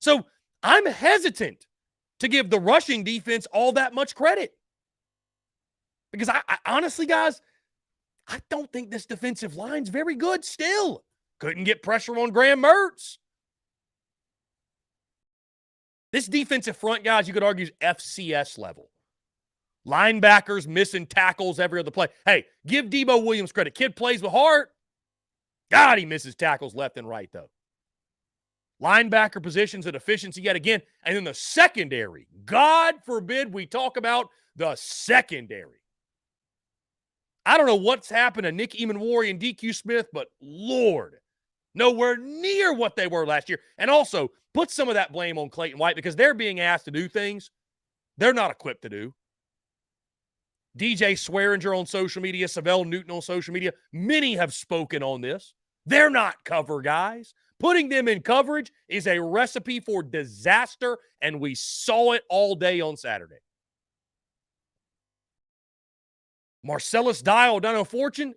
So I'm hesitant to give the rushing defense all that much credit. Because I honestly, guys, I don't think this defensive line's very good still. Couldn't get pressure on Graham Mertz. This defensive front, guys, you could argue is FCS level. Linebackers missing tackles every other play. Hey, give Debo Williams credit. Kid plays with heart. God, he misses tackles left and right, though. Linebacker positions at efficiency yet again. And then the secondary. God forbid we talk about the secondary. I don't know what's happened to Nick Emanwari and DQ Smith, but Lord, nowhere near what they were last year. And also, put some of that blame on Clayton White because they're being asked to do things they're not equipped to do. DJ Swearinger on social media, Savell Newton on social media, many have spoken on this. They're not cover guys. Putting them in coverage is a recipe for disaster, and we saw it all day on Saturday. Marcellus Dial done a fortune?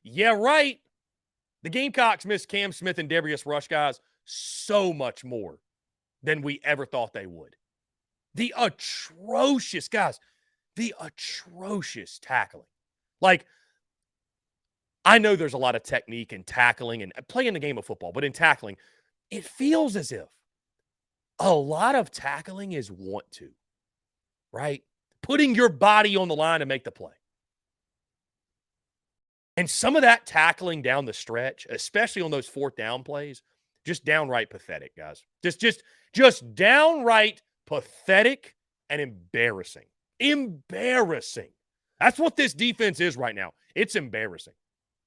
Yeah, right. The Gamecocks missed Cam Smith and Darius Rush, guys, so much more than we ever thought they would. The atrocious tackling. Like, I know there's a lot of technique in tackling and playing the game of football, but in tackling, it feels as if a lot of tackling is want to, right? Putting your body on the line to make the play. And some of that tackling down the stretch, especially on those 4th down plays, just downright pathetic, guys. Just downright pathetic and embarrassing. Embarrassing. That's what this defense is right now. It's embarrassing.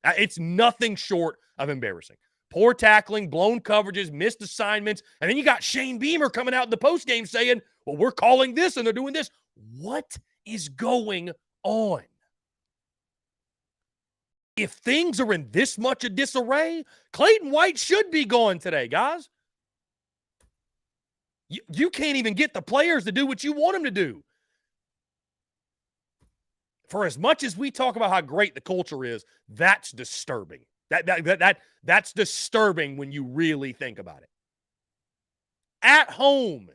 It's nothing short of embarrassing. Poor tackling, blown coverages, missed assignments, and then you got Shane Beamer coming out in the postgame saying, well, we're calling this and they're doing this. What is going on? If things are in this much of disarray, Clayton White should be gone today, guys. You can't even get the players to do what you want them to do. For as much as we talk about how great the culture is, that's disturbing. That's disturbing when you really think about it. At home,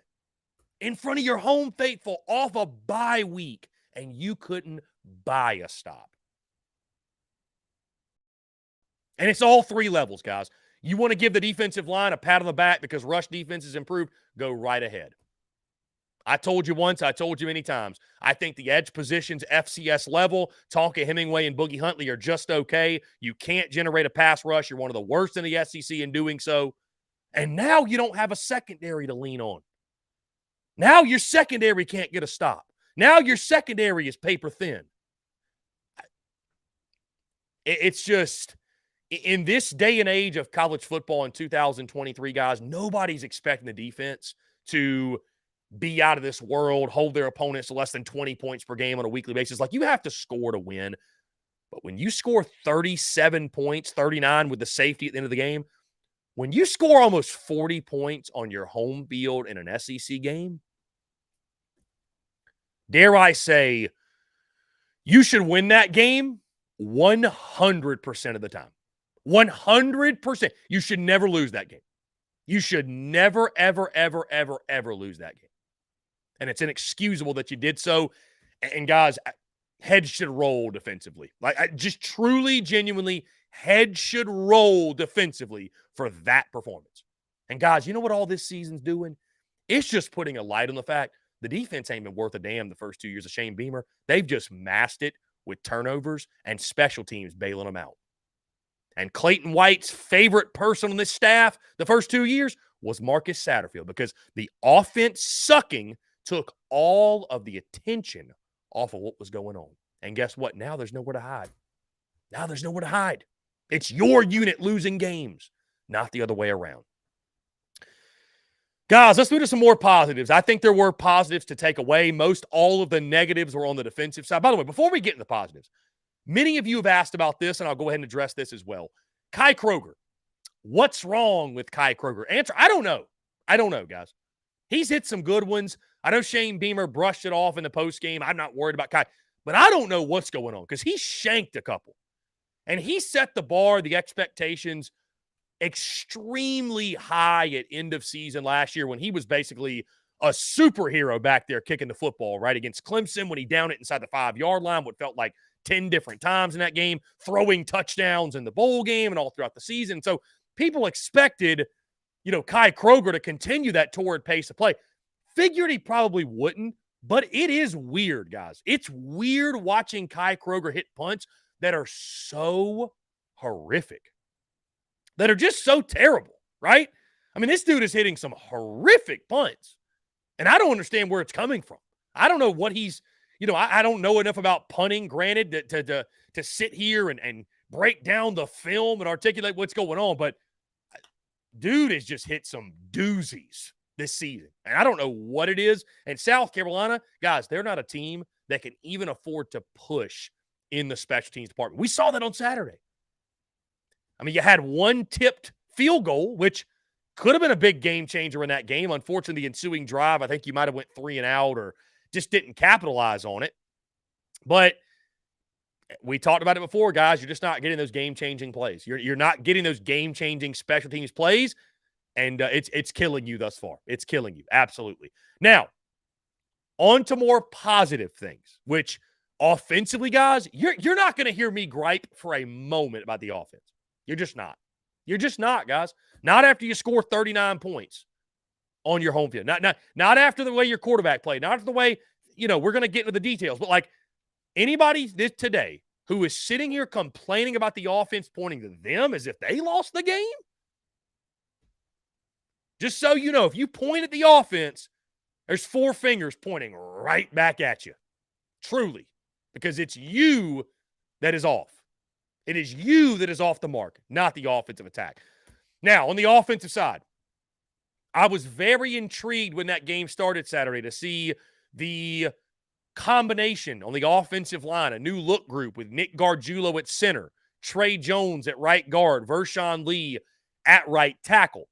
in front of your home faithful off a bye week, and you couldn't buy a stop. And it's all three levels, guys. You want to give the defensive line a pat on the back because rush defense has improved, go right ahead. I told you once, I told you many times. I think the edge positions, FCS level, Tonka Hemingway and Boogie Huntley are just okay. You can't generate a pass rush. You're one of the worst in the SEC in doing so. And now you don't have a secondary to lean on. Now your secondary can't get a stop. Now your secondary is paper thin. It's just, in this day and age of college football in 2023, guys, nobody's expecting the defense to be out of this world, hold their opponents to less than 20 points per game on a weekly basis. Like, you have to score to win. But when you score 37 points, 39 with the safety at the end of the game, when you score almost 40 points on your home field in an SEC game, dare I say, you should win that game 100% of the time. 100%. You should never lose that game. You should never, ever, ever, ever, ever lose that game. And it's inexcusable that you did so. And guys, heads should roll defensively. Like, just truly, genuinely, heads should roll defensively for that performance. And guys, you know what all this season's doing? It's just putting a light on the fact the defense ain't been worth a damn the first 2 years of Shane Beamer. They've just masked it with turnovers and special teams bailing them out. And Clayton White's favorite person on this staff the first 2 years was Marcus Satterfield, because the offense sucking took all of the attention off of what was going on. And guess what? Now there's nowhere to hide. Now there's nowhere to hide. It's your unit losing games, not the other way around. Guys, let's move to some more positives. I think there were positives to take away. Most all of the negatives were on the defensive side. By the way, before we get into the positives, many of you have asked about this, and I'll go ahead and address this as well. Kai Kroger. What's wrong with Kai Kroger? Answer, I don't know. I don't know, guys. He's hit some good ones. I know Shane Beamer brushed it off in the postgame. I'm not worried about Kai. But I don't know what's going on, because he shanked a couple. And he set the bar, the expectations, extremely high at end of season last year when he was basically a superhero back there kicking the football, right, against Clemson when he downed it inside the 5-yard line, what felt like 10 different times in that game, throwing touchdowns in the bowl game and all throughout the season. So people expected, Kai Kroger to continue that torrid pace of play. Figured he probably wouldn't, but it is weird, guys. It's weird watching Kai Kroger hit punts that are so horrific, that are just so terrible, right? I mean, this dude is hitting some horrific punts, and I don't understand where it's coming from. I don't know what he's, I don't know enough about punting, granted, to sit here and break down the film and articulate what's going on, but dude has just hit some doozies this season, and I don't know what it is. And South Carolina, guys, they're not a team that can even afford to push in the special teams department. We saw that on Saturday. I mean, you had one tipped field goal, which could have been a big game changer in that game. Unfortunately, the ensuing drive, I think you might have went 3 and out or just didn't capitalize on it. But we talked about it before, guys. You're just not getting those game-changing plays. You're not getting those game-changing special teams plays, and it's killing you thus far. It's killing you, absolutely. Now, on to more positive things, which offensively, guys, you're not going to hear me gripe for a moment about the offense. You're just not. You're just not, guys. Not after you score 39 points on your home field. Not after the way your quarterback played. Not after the way, we're going to get into the details. But, like, anybody today who is sitting here complaining about the offense, pointing to them as if they lost the game, just so you know, if you point at the offense, there's 4 fingers pointing right back at you. Truly. Because it's you that is off. It is you that is off the mark, not the offensive attack. Now, on the offensive side, I was very intrigued when that game started Saturday to see the combination on the offensive line, a new look group with Nick Gargiulo at center, Trey Jones at right guard, Vershawn Lee at right tackle.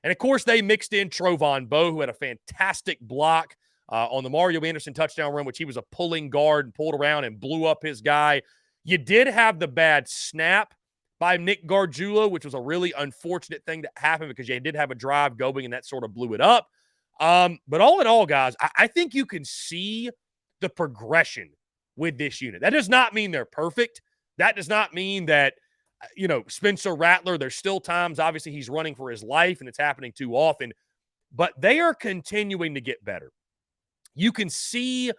And, of course, they mixed in Trovon Bowe, who had a fantastic block on the Mario Anderson touchdown run, which he was a pulling guard and pulled around and blew up his guy. You did have the bad snap by Nick Gargiulo, which was a really unfortunate thing that happened because you did have a drive going and that sort of blew it up. But all in all, guys, I think you can see the progression with this unit. That does not mean they're perfect. That does not mean that, Spencer Rattler, there's still times, obviously, he's running for his life and it's happening too often. But they are continuing to get better. You can see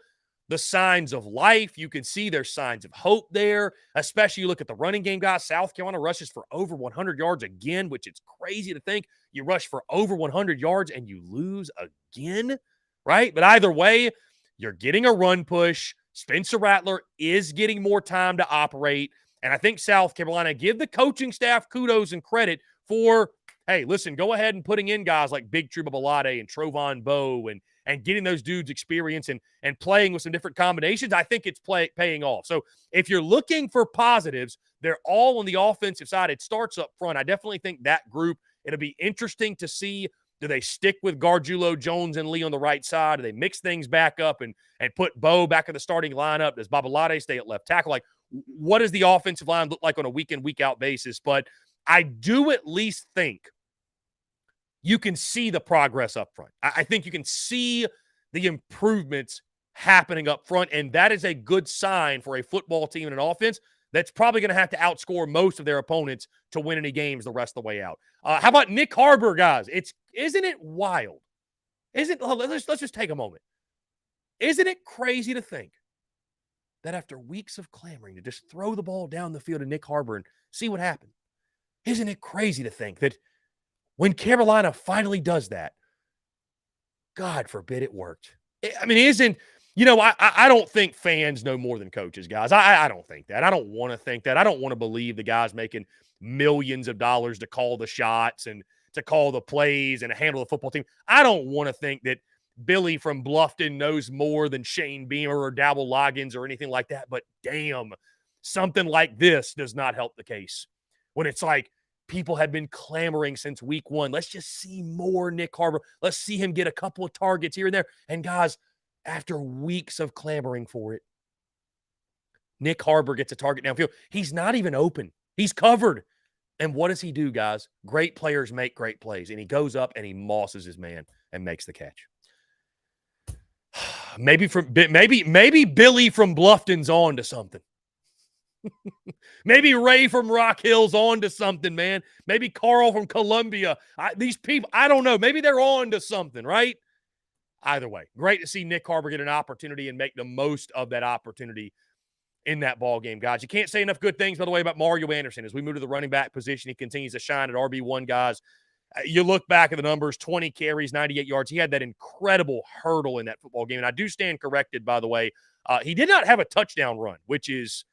the signs of life. You can see there's signs of hope there, especially you look at the running game, guys. South Carolina rushes for over 100 yards again, which it's crazy to think you rush for over 100 yards and you lose again, right? But either way, you're getting a run push. Spencer Rattler is getting more time to operate. And I think South Carolina, give the coaching staff kudos and credit for, hey, listen, go ahead and putting in guys like Big Truba Balade and Trovon Bowe and getting those dudes experience and playing with some different combinations. I think it's paying off. So if you're looking for positives, they're all on the offensive side. It starts up front. I definitely think that group, it'll be interesting to see, do they stick with Gargiulo, Jones, and Lee on the right side? Do they mix things back up and put Bowe back in the starting lineup? Does Babalade stay at left tackle? Like, what does the offensive line look like on a week-in, week-out basis? But I do at least think you can see the progress up front. I think you can see the improvements happening up front, and that is a good sign for a football team and an offense that's probably going to have to outscore most of their opponents to win any games the rest of the way out. How about Nick Harbor, guys? Isn't it wild? Let's just take a moment. Isn't it crazy to think that after weeks of clamoring to just throw the ball down the field to Nick Harbor and see what happened? Isn't it crazy to think that when Carolina finally does that, God forbid it worked. I mean, I don't think fans know more than coaches, guys. I don't think that. I don't want to think that. I don't want to believe the guy's making millions of dollars to call the shots and to call the plays and to handle the football team. I don't want to think that Billy from Bluffton knows more than Shane Beamer or Dabble Loggins or anything like that. But damn, something like this does not help the case. When it's like, people have been clamoring since week one. Let's just see more Nick Harbor. Let's see him get a couple of targets here and there. And guys, after weeks of clamoring for it, Nick Harbor gets a target downfield. He's not even open. He's covered. And what does he do, guys? Great players make great plays. And he goes up and he mosses his man and makes the catch. Maybe Billy from Bluffton's on to something. Maybe Ray from Rock Hill's on to something, man. Maybe Carl from Columbia. These people, I don't know. Maybe they're on to something, right? Either way, great to see Nick Harbor get an opportunity and make the most of that opportunity in that ball game, guys. You can't say enough good things, by the way, about Mario Anderson. As we move to the running back position, he continues to shine at RB1, guys. You look back at the numbers, 20 carries, 98 yards. He had that incredible hurdle in that football game. And I do stand corrected, by the way. He did not have a touchdown run, which is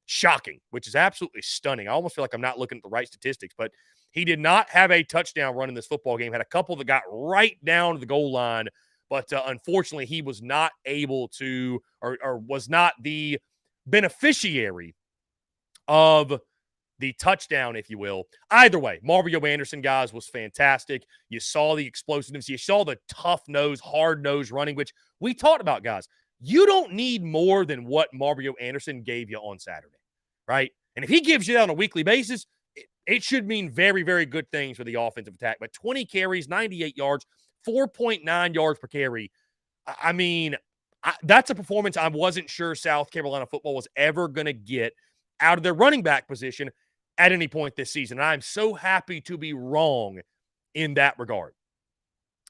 shocking, which is absolutely stunning. I almost feel like I'm not looking at the right statistics, but he did not have a touchdown run in this football game. Had a couple that got right down to the goal line, but unfortunately he was not able to or was not the beneficiary of the touchdown, if you will. Either way, Mario Anderson, guys, was fantastic. You saw the explosiveness. You saw the tough nose, hard nose running, which we talked about, guys. You don't need more than what Mario Anderson gave you on Saturday, right? And if he gives you that on a weekly basis, it should mean very, very good things for the offensive attack. But 20 carries, 98 yards, 4.9 yards per carry. I mean, that's a performance I wasn't sure South Carolina football was ever going to get out of their running back position at any point this season. And I'm so happy to be wrong in that regard.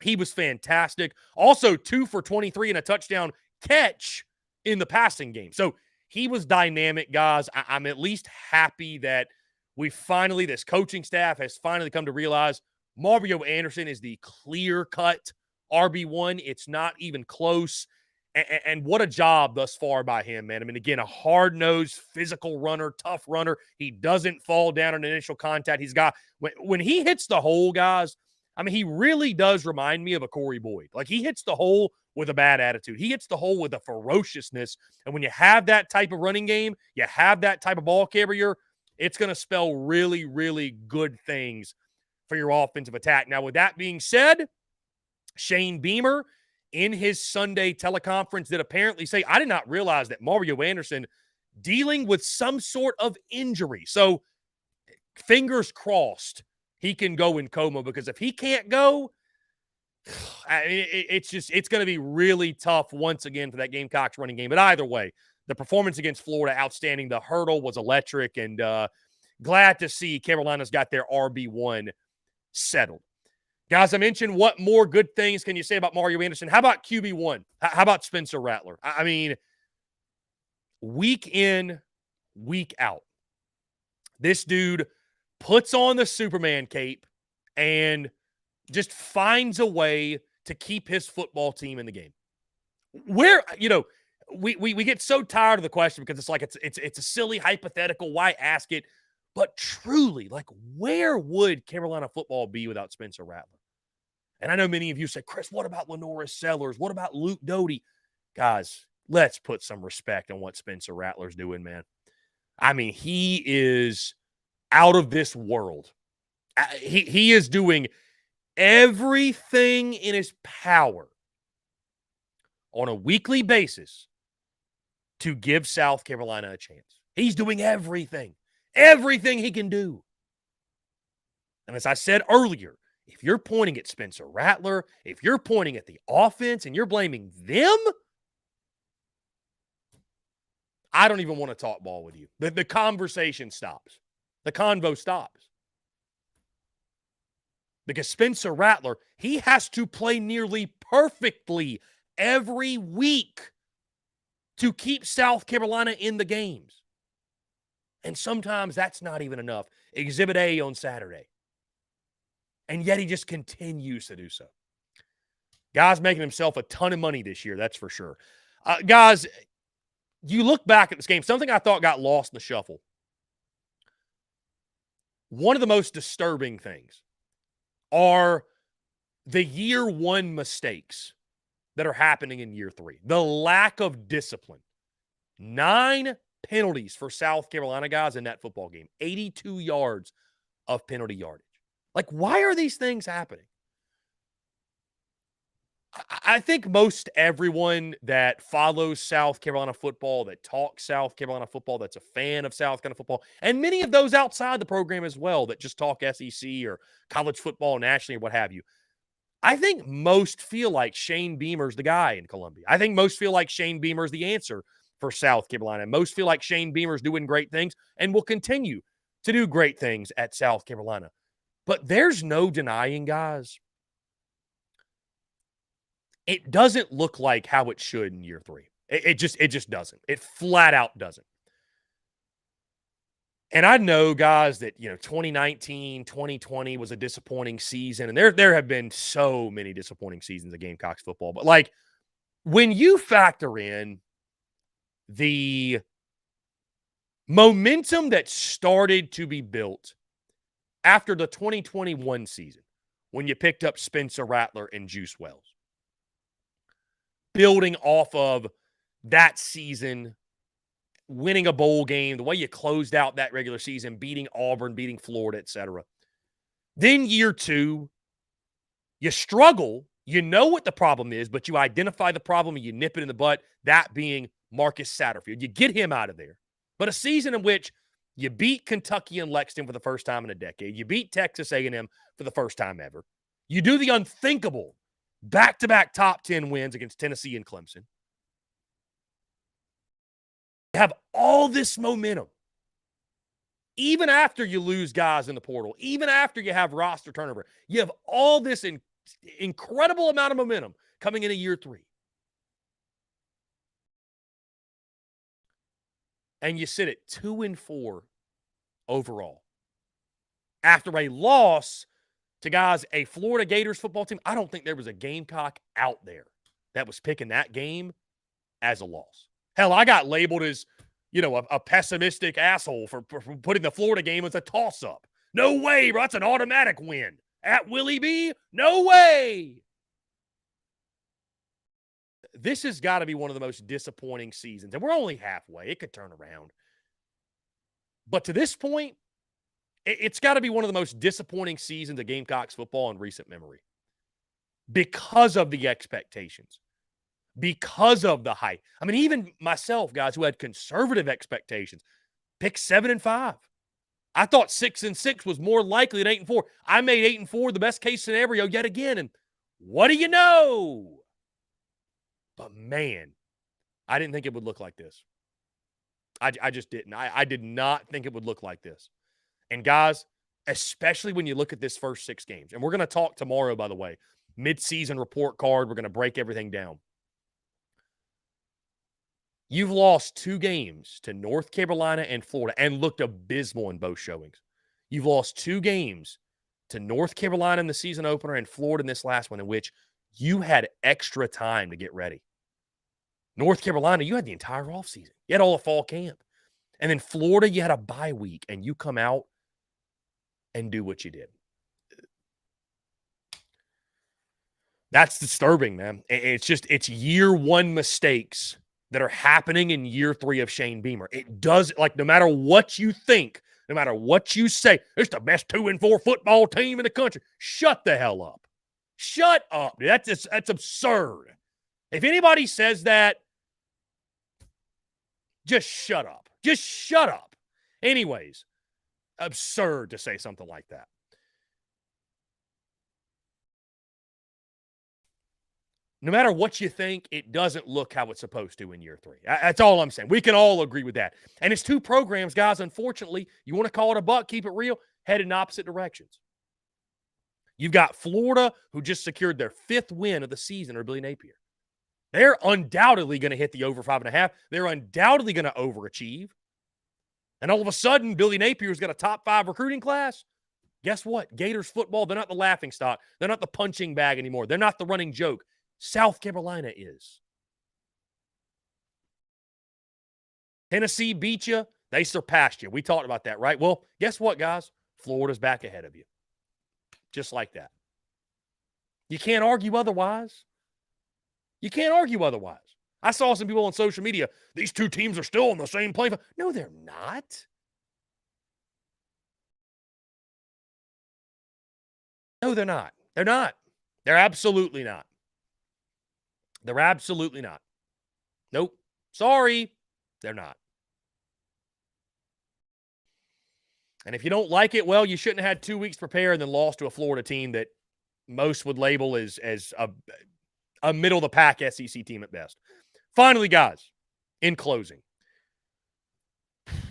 He was fantastic. Also, 2 for 23 and a touchdown catch in the passing game. So he was dynamic, guys. I'm at least happy that this coaching staff has finally come to realize Mario Anderson is the clear-cut RB1. It's not even close. And what a job thus far by him, man. I mean, again, a hard-nosed, physical runner, tough runner. He doesn't fall down on initial contact. He's got – when he hits the hole, guys, I mean, he really does remind me of a Corey Boyd. Like, he hits the hole with a bad attitude. He hits the hole with a ferociousness. And when you have that type of running game, you have that type of ball carrier, it's going to spell really, really good things for your offensive attack. Now, with that being said, Shane Beamer, in his Sunday teleconference, did apparently say, I did not realize that Mario Anderson dealing with some sort of injury. So, fingers crossed he can go in coma, because if he can't go, it's going to be really tough once again for that Gamecocks running game. But either way, the performance against Florida, outstanding. The hurdle was electric, and glad to see Carolina's got their RB1 settled. Guys, I mentioned what more good things can you say about Mario Anderson? How about QB1? How about Spencer Rattler? I mean, week in, week out, this dude puts on the Superman cape and just finds a way to keep his football team in the game. Where, we get so tired of the question because it's like it's a silly hypothetical. Why ask it? But truly, like, where would Carolina football be without Spencer Rattler? And I know many of you say, Chris, what about Lenoris Sellers? What about Luke Doty? Guys, let's put some respect on what Spencer Rattler's doing, man. I mean, he is out of this world. He is doing everything in his power on a weekly basis to give South Carolina a chance. He's doing everything he can do. And as I said earlier, if you're pointing at Spencer Rattler, if you're pointing at the offense and you're blaming them, I don't even want to talk ball with you. The conversation stops. The convo stops. Because Spencer Rattler, he has to play nearly perfectly every week to keep South Carolina in the games. And sometimes that's not even enough. Exhibit A on Saturday. And yet he just continues to do so. Guy's making himself a ton of money this year, that's for sure. Guys, you look back at this game, something I thought got lost in the shuffle. One of the most disturbing things are the year one mistakes that are happening in year three. The lack of discipline. 9 penalties for South Carolina, guys, in that football game. 82 yards of penalty yardage. Like, why are these things happening? I think most everyone that follows South Carolina football, that talks South Carolina football, that's a fan of South Carolina football, and many of those outside the program as well that just talk SEC or college football nationally or what have you, I think most feel like Shane Beamer's the guy in Columbia. I think most feel like Shane Beamer's the answer for South Carolina. Most feel like Shane Beamer's doing great things and will continue to do great things at South Carolina. But there's no denying, guys, it doesn't look like how it should in year three. It just doesn't. It flat out doesn't. And I know, guys, that 2019, 2020 was a disappointing season, and there have been so many disappointing seasons of Gamecocks football. But like, when you factor in the momentum that started to be built after the 2021 season, when you picked up Spencer Rattler and Juice Wells, building off of that season, winning a bowl game, the way you closed out that regular season, beating Auburn, beating Florida, etc. Then year two, you struggle. You know what the problem is, but you identify the problem and you nip it in the butt, that being Marcus Satterfield. You get him out of there. But a season in which you beat Kentucky and Lexington for the first time in a decade. You beat Texas A&M for the first time ever. You do the unthinkable. Back-to-back top 10 wins against Tennessee and Clemson. You have all this momentum. Even after you lose guys in the portal, even after you have roster turnover, you have all this incredible amount of momentum coming into year three. And you sit at 2-4 overall. After a loss to, guys, a Florida Gators football team, I don't think there was a Gamecock out there that was picking that game as a loss. Hell, I got labeled as, a pessimistic asshole for putting the Florida game as a toss-up. No way, bro. That's an automatic win. At Willie B? No way. This has got to be one of the most disappointing seasons. And we're only halfway. It could turn around. But to this point, it's got to be one of the most disappointing seasons of Gamecocks football in recent memory. Because of the expectations. Because of the hype. I mean, even myself, guys, who had conservative expectations, picked 7-5. I thought 6-6 was more likely than 8-4. I made 8-4 the best case scenario yet again. And What do you know? But, man, I didn't think it would look like this. I just didn't. I did not think it would look like this. And, guys, especially when you look at this first 6 games, and we're going to talk tomorrow, by the way, midseason report card. We're going to break everything down. You've lost 2 games to North Carolina and Florida and looked abysmal in both showings. You've lost 2 games to North Carolina in the season opener and Florida in this last one, in which you had extra time to get ready. North Carolina, you had the entire offseason. You had all the fall camp. And then Florida, you had a bye week, and you come out and do what you did. That's disturbing, man. It's year 1 mistakes that are happening in year 3 of Shane Beamer. It does, like, no matter what you think, no matter what you say, it's the best 2-4 football team in the country. Shut the hell up. Shut up. Dude. That's absurd. If anybody says that, just shut up. Just shut up. Anyways, absurd to say something like that. No matter what you think, it doesn't look how it's supposed to in year 3. That's all I'm saying. We can all agree with that. And it's 2 programs, guys, unfortunately, you want to call it a buck, keep it real, headed in opposite directions. You've got Florida, who just secured their 5th win of the season under Billy Napier. They're undoubtedly going to hit the over 5.5. They're undoubtedly going to overachieve. And all of a sudden, Billy Napier's got a top 5 recruiting class. Guess what? Gators football, they're not the laughingstock. They're not the punching bag anymore. They're not the running joke. South Carolina is. Tennessee beat you. They surpassed you. We talked about that, right? Well, guess what, guys? Florida's back ahead of you. Just like that. You can't argue otherwise. You can't argue otherwise. I saw some people on social media, these 2 teams are still on the same playing field. No, they're not. No, they're not. They're not. They're absolutely not. They're absolutely not. Nope. Sorry. They're not. And if you don't like it, well, you shouldn't have had 2 weeks to prepare and then lost to a Florida team that most would label as a middle-of-the-pack SEC team at best. Finally, guys, in closing,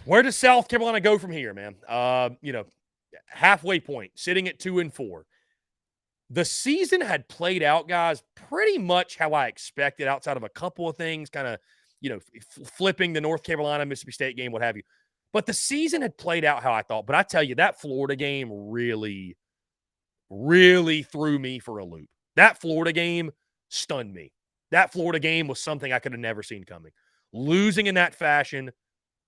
where does South Carolina go from here, man? Halfway point, sitting at 2-4. The season had played out, guys, pretty much how I expected, outside of a couple of things, kind of, flipping the North Carolina-Mississippi State game, what have you. But the season had played out how I thought. But I tell you, that Florida game really, really threw me for a loop. That Florida game stunned me. That Florida game was something I could have never seen coming. Losing in that fashion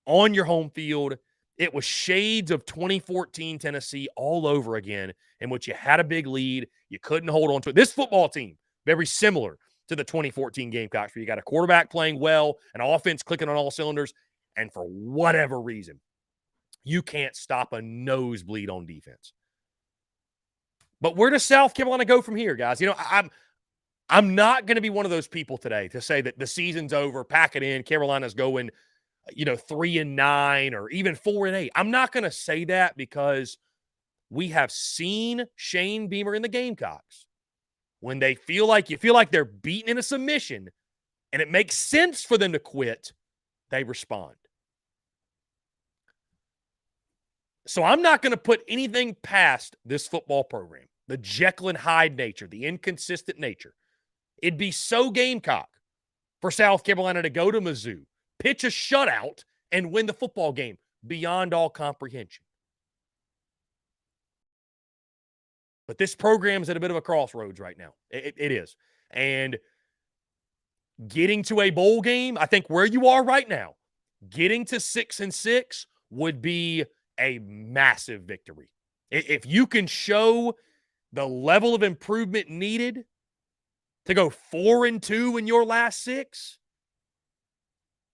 on your home field, it was shades of 2014 Tennessee all over again, in which you had a big lead. You couldn't hold on to it. This football team, very similar to the 2014 Gamecocks, where you got a quarterback playing well, an offense clicking on all cylinders, and for whatever reason, you can't stop a nosebleed on defense. But where does South Carolina go from here, guys? I'm not going to be one of those people today to say that the season's over, pack it in, Carolina's going 3-9 or even 4-8. I'm not going to say that, because we have seen Shane Beamer in the Gamecocks. When they feel like they're beaten in a submission and it makes sense for them to quit, they respond. So I'm not going to put anything past this football program, the Jekyll and Hyde nature, the inconsistent nature. It'd be so Gamecock for South Carolina to go to Mizzou, pitch a shutout, and win the football game beyond all comprehension. But this program's at a bit of a crossroads right now. It is. And getting to a bowl game, I think where you are right now, getting to 6-6 would be a massive victory. If you can show the level of improvement needed to go 4-2 in your last 6,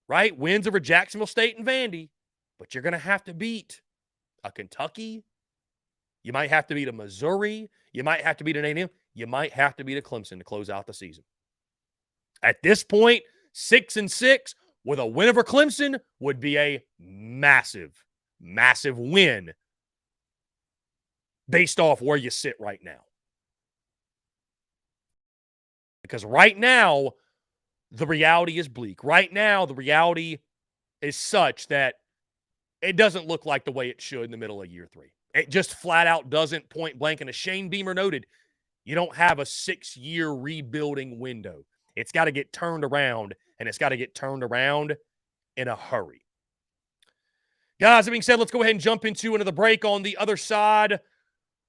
right? Wins over Jacksonville State and Vandy, but you're going to have to beat a Kentucky. You might have to beat a Missouri. You might have to beat an A&M. You might have to beat a Clemson to close out the season. At this point, 6-6 with a win over Clemson would be a massive, massive win based off where you sit right now. Because right now, the reality is bleak. Right now, the reality is such that it doesn't look like the way it should in the middle of year 3. It just flat out doesn't, point blank. And as Shane Beamer noted, you don't have a 6-year rebuilding window. It's got to get turned around, and it's got to get turned around in a hurry. Guys, that being said, let's go ahead and jump into another break. On the other side,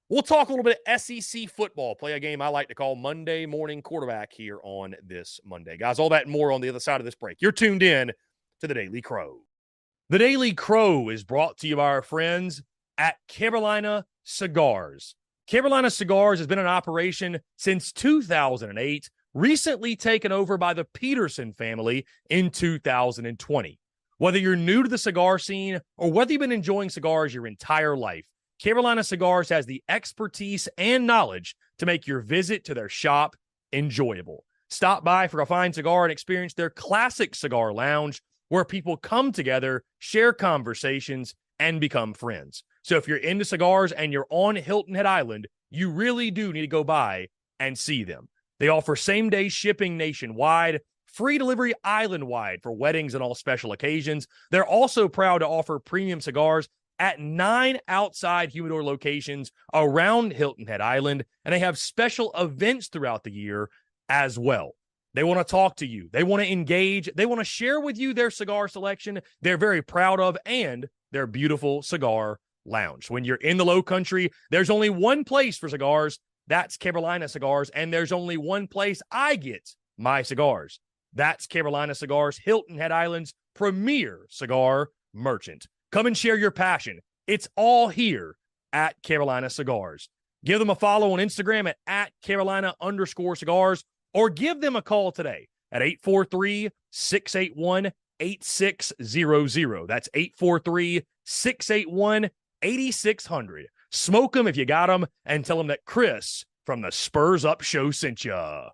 we'll talk a little bit of SEC football, play a game I like to call Monday Morning Quarterback here on this Monday. Guys, all that and more on the other side of this break. You're tuned in to The Daily Crow. The Daily Crow is brought to you by our friends at Carolina Cigars. Carolina Cigars has been in operation since 2008, recently taken over by the Peterson family in 2020. Whether you're new to the cigar scene or whether you've been enjoying cigars your entire life, Carolina Cigars has the expertise and knowledge to make your visit to their shop enjoyable. Stop by for a fine cigar and experience their classic cigar lounge where people come together, share conversations, and become friends. So if you're into cigars and you're on Hilton Head Island, you really do need to go by and see them. They offer same-day shipping nationwide, free delivery island-wide for weddings and all special occasions. They're also proud to offer premium cigars at 9 outside humidor locations around Hilton Head Island, and they have special events throughout the year as well. They want to talk to you. They want to engage. They want to share with you their cigar selection they're very proud of and their beautiful cigar lounge. When you're in the Low Country, there's only one place for cigars. That's Carolina Cigars, and there's only one place I get my cigars. That's Carolina Cigars, Hilton Head Island's premier cigar merchant. Come and share your passion. It's all here at Carolina Cigars. Give them a follow on Instagram at Carolina_cigars, or give them a call today at 843-681-8600. That's 843-681-8600. Smoke them if you got them, and tell them that Chris from the Spurs Up Show sent ya.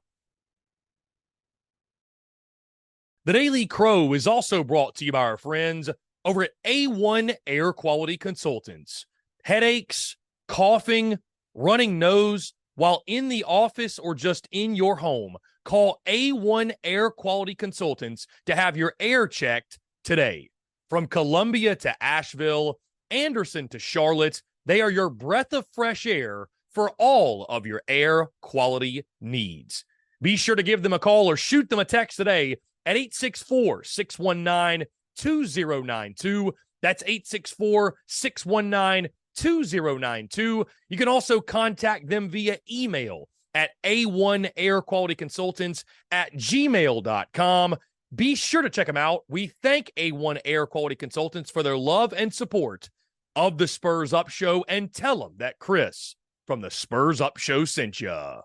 The Daily Crow is also brought to you by our friends over at A1 Air Quality Consultants. Headaches, coughing, running nose while in the office or just in your home, call A1 Air Quality Consultants to have your air checked today. From Columbia to Asheville, Anderson to Charlotte, they are your breath of fresh air for all of your air quality needs. Be sure to give them a call or shoot them a text today at 864-619-2092. That's 864-619-2092. You can also contact them via email at a1airqualityconsultants@gmail.com. Be sure to check them out. We thank A1 Air Quality Consultants for their love and support of the Spurs Up Show, and tell them that Chris from the Spurs Up Show sent ya.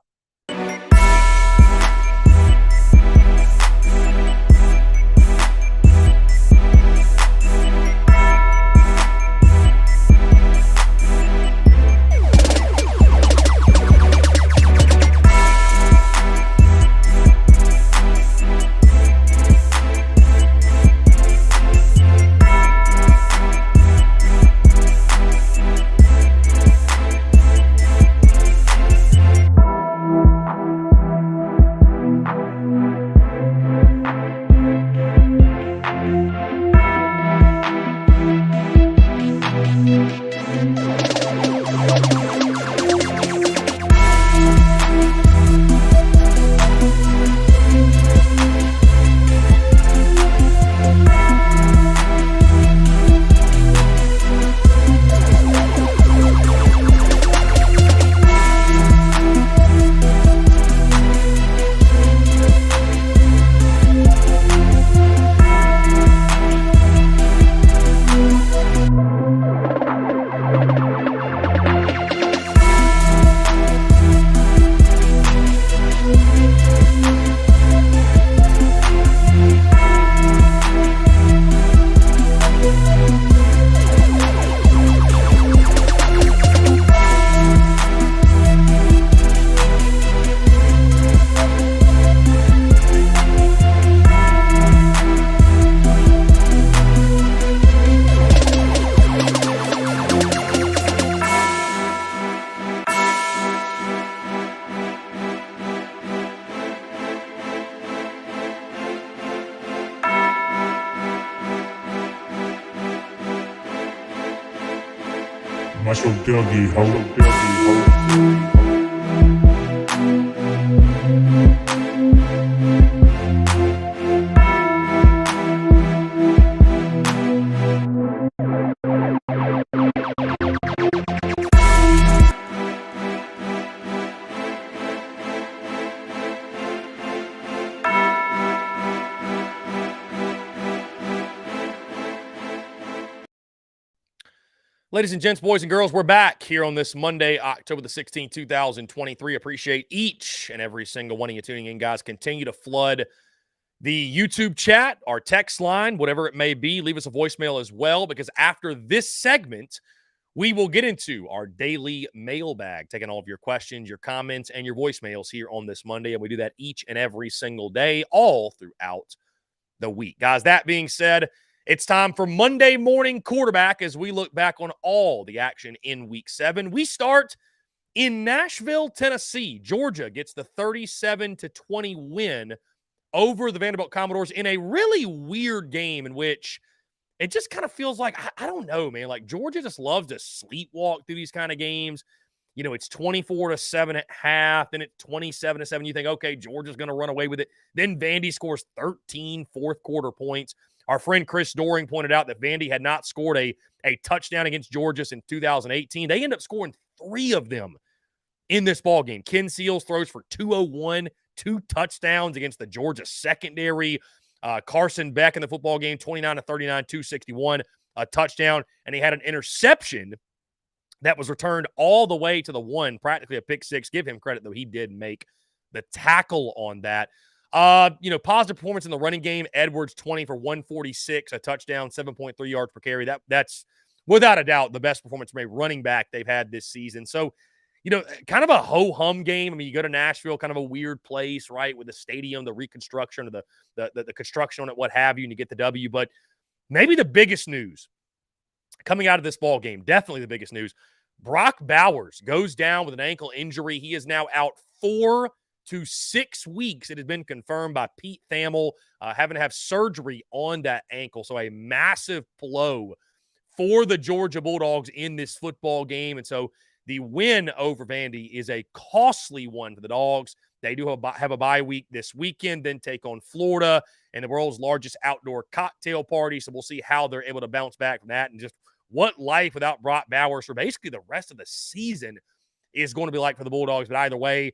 Macho Dougie, ho. Ladies and gents, boys and girls, we're back here on this Monday, October the 16th, 2023. Appreciate each and every single one of you tuning in, guys. Continue to flood the YouTube chat, our text line, whatever it may be. Leave us a voicemail as well, because after this segment, we will get into our daily mailbag, taking all of your questions, your comments, and your voicemails here on this Monday. And we do that each and every single day, all throughout the week. Guys, that being said, it's time for Monday Morning Quarterback as we look back on all the action in Week 7. We start in Nashville, Tennessee. Georgia gets the 37-20 win over the Vanderbilt Commodores in a really weird game in which it just kind of feels like, I don't know, man. Like Georgia just loves to sleepwalk through these kind of games. You know, it's 24-7 at half, then it's 27-7. You think, okay, Georgia's going to run away with it. Then Vandy scores 13 fourth quarter points. Our friend Chris Doering pointed out that Vandy had not scored a touchdown against Georgia since 2018. They end up scoring 3 of them in this ball game. Ken Seals throws for 201, 2 touchdowns against the Georgia secondary. Carson Beck in the football game, 29-39, 261, a touchdown. And he had an interception that was returned all the way to the 1, practically a pick six. Give him credit, though. He did make the tackle on that. Positive performance in the running game. Edwards 20 for 146, a touchdown, 7.3 yards per carry. That's without a doubt the best performance from a running back they've had this season. So, kind of a ho-hum game. I mean, you go to Nashville, kind of a weird place, right, with the stadium, the reconstruction, or the construction on it, what have you, and you get the W. But maybe the biggest news coming out of this ball game, definitely the biggest news, Brock Bowers goes down with an ankle injury. He is now out 4 to 6 weeks. It has been confirmed by Pete Thamel, having to have surgery on that ankle. So a massive blow for the Georgia Bulldogs in this football game. And so the win over Vandy is a costly one for the Dogs. They do have a bye week this weekend, then take on Florida and the world's largest outdoor cocktail party. So we'll see how they're able to bounce back from that and just what life without Brock Bowers for basically the rest of the season is going to be like for the Bulldogs. But either way,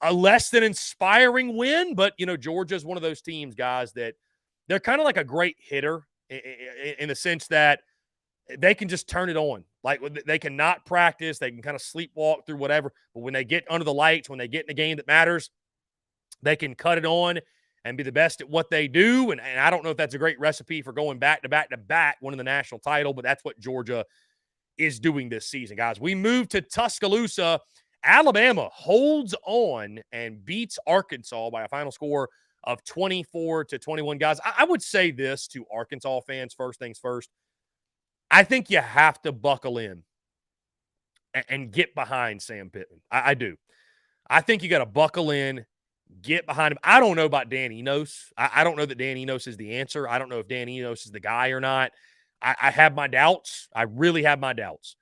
a less than inspiring win, but, Georgia's one of those teams, guys, that they're kind of like a great hitter in the sense that they can just turn it on. Like they cannot practice. They can kind of sleepwalk through whatever. But when they get under the lights, when they get in a game that matters, they can cut it on and be the best at what they do. And I don't know if that's a great recipe for going back to back, winning the national title, but that's what Georgia is doing this season, guys. We move to Tuscaloosa. Alabama holds on and beats Arkansas by a final score of 24-21. Guys, I would say this to Arkansas fans, first things first. I think you have to buckle in and get behind Sam Pittman. I do. I think you got to buckle in, get behind him. I don't know about Dan Enos. I don't know that Dan Enos is the answer. I don't know if Dan Enos is the guy or not. I have my doubts. I really have my doubts.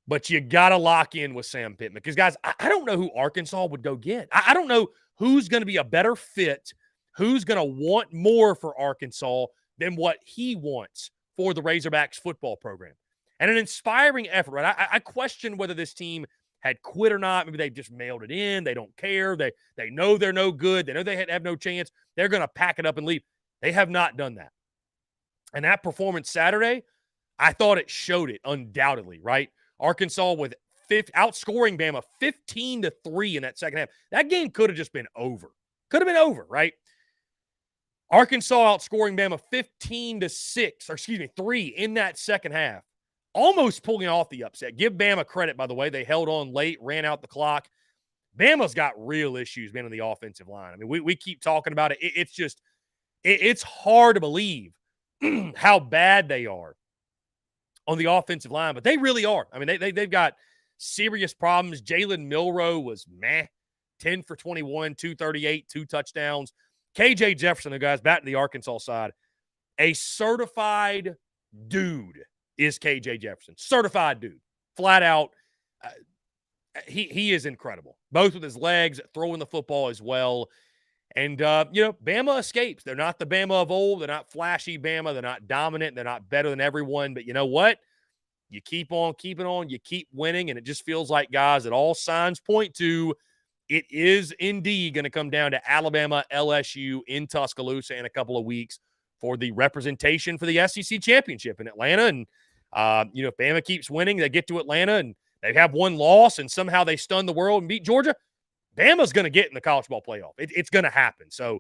But you got to lock in with Sam Pittman. Because, guys, I don't know who Arkansas would go get. I don't know who's going to be a better fit, who's going to want more for Arkansas than what he wants for the Razorbacks football program. And an inspiring effort, right? I question whether this team had quit or not. Maybe they just mailed it in. They don't care. They know they're no good. They know they have no chance. They're going to pack it up and leave. They have not done that. And that performance Saturday, I thought it showed it undoubtedly, right? Arkansas with outscoring Bama 15-3 in that second half. That game could have just been over. Could have been over, right? Arkansas outscoring Bama 3 in that second half. Almost pulling off the upset. Give Bama credit, by the way. They held on late, ran out the clock. Bama's got real issues, man, on the offensive line. I mean, we keep talking about it. It's hard to believe how bad they are on the offensive line, but they really are. I mean, they've got serious problems. Jalen Milroe was 10 for 21, 238, 2 touchdowns. KJ Jefferson, the guys back to the Arkansas side, a certified dude is KJ Jefferson. Certified dude. flat out, he is incredible, both with his legs, throwing the football as well. And, Bama escapes. They're not the Bama of old. They're not flashy Bama. They're not dominant. They're not better than everyone. But you know what? You keep on keeping on. You keep winning. And it just feels like, guys, that all signs point to it is indeed going to come down to Alabama, LSU in Tuscaloosa in a couple of weeks for the representation for the SEC championship in Atlanta. And, if Bama keeps winning, they get to Atlanta and they have one loss and somehow they stun the world and beat Georgia. Bama's going to get in the college ball playoff. It's going to happen. So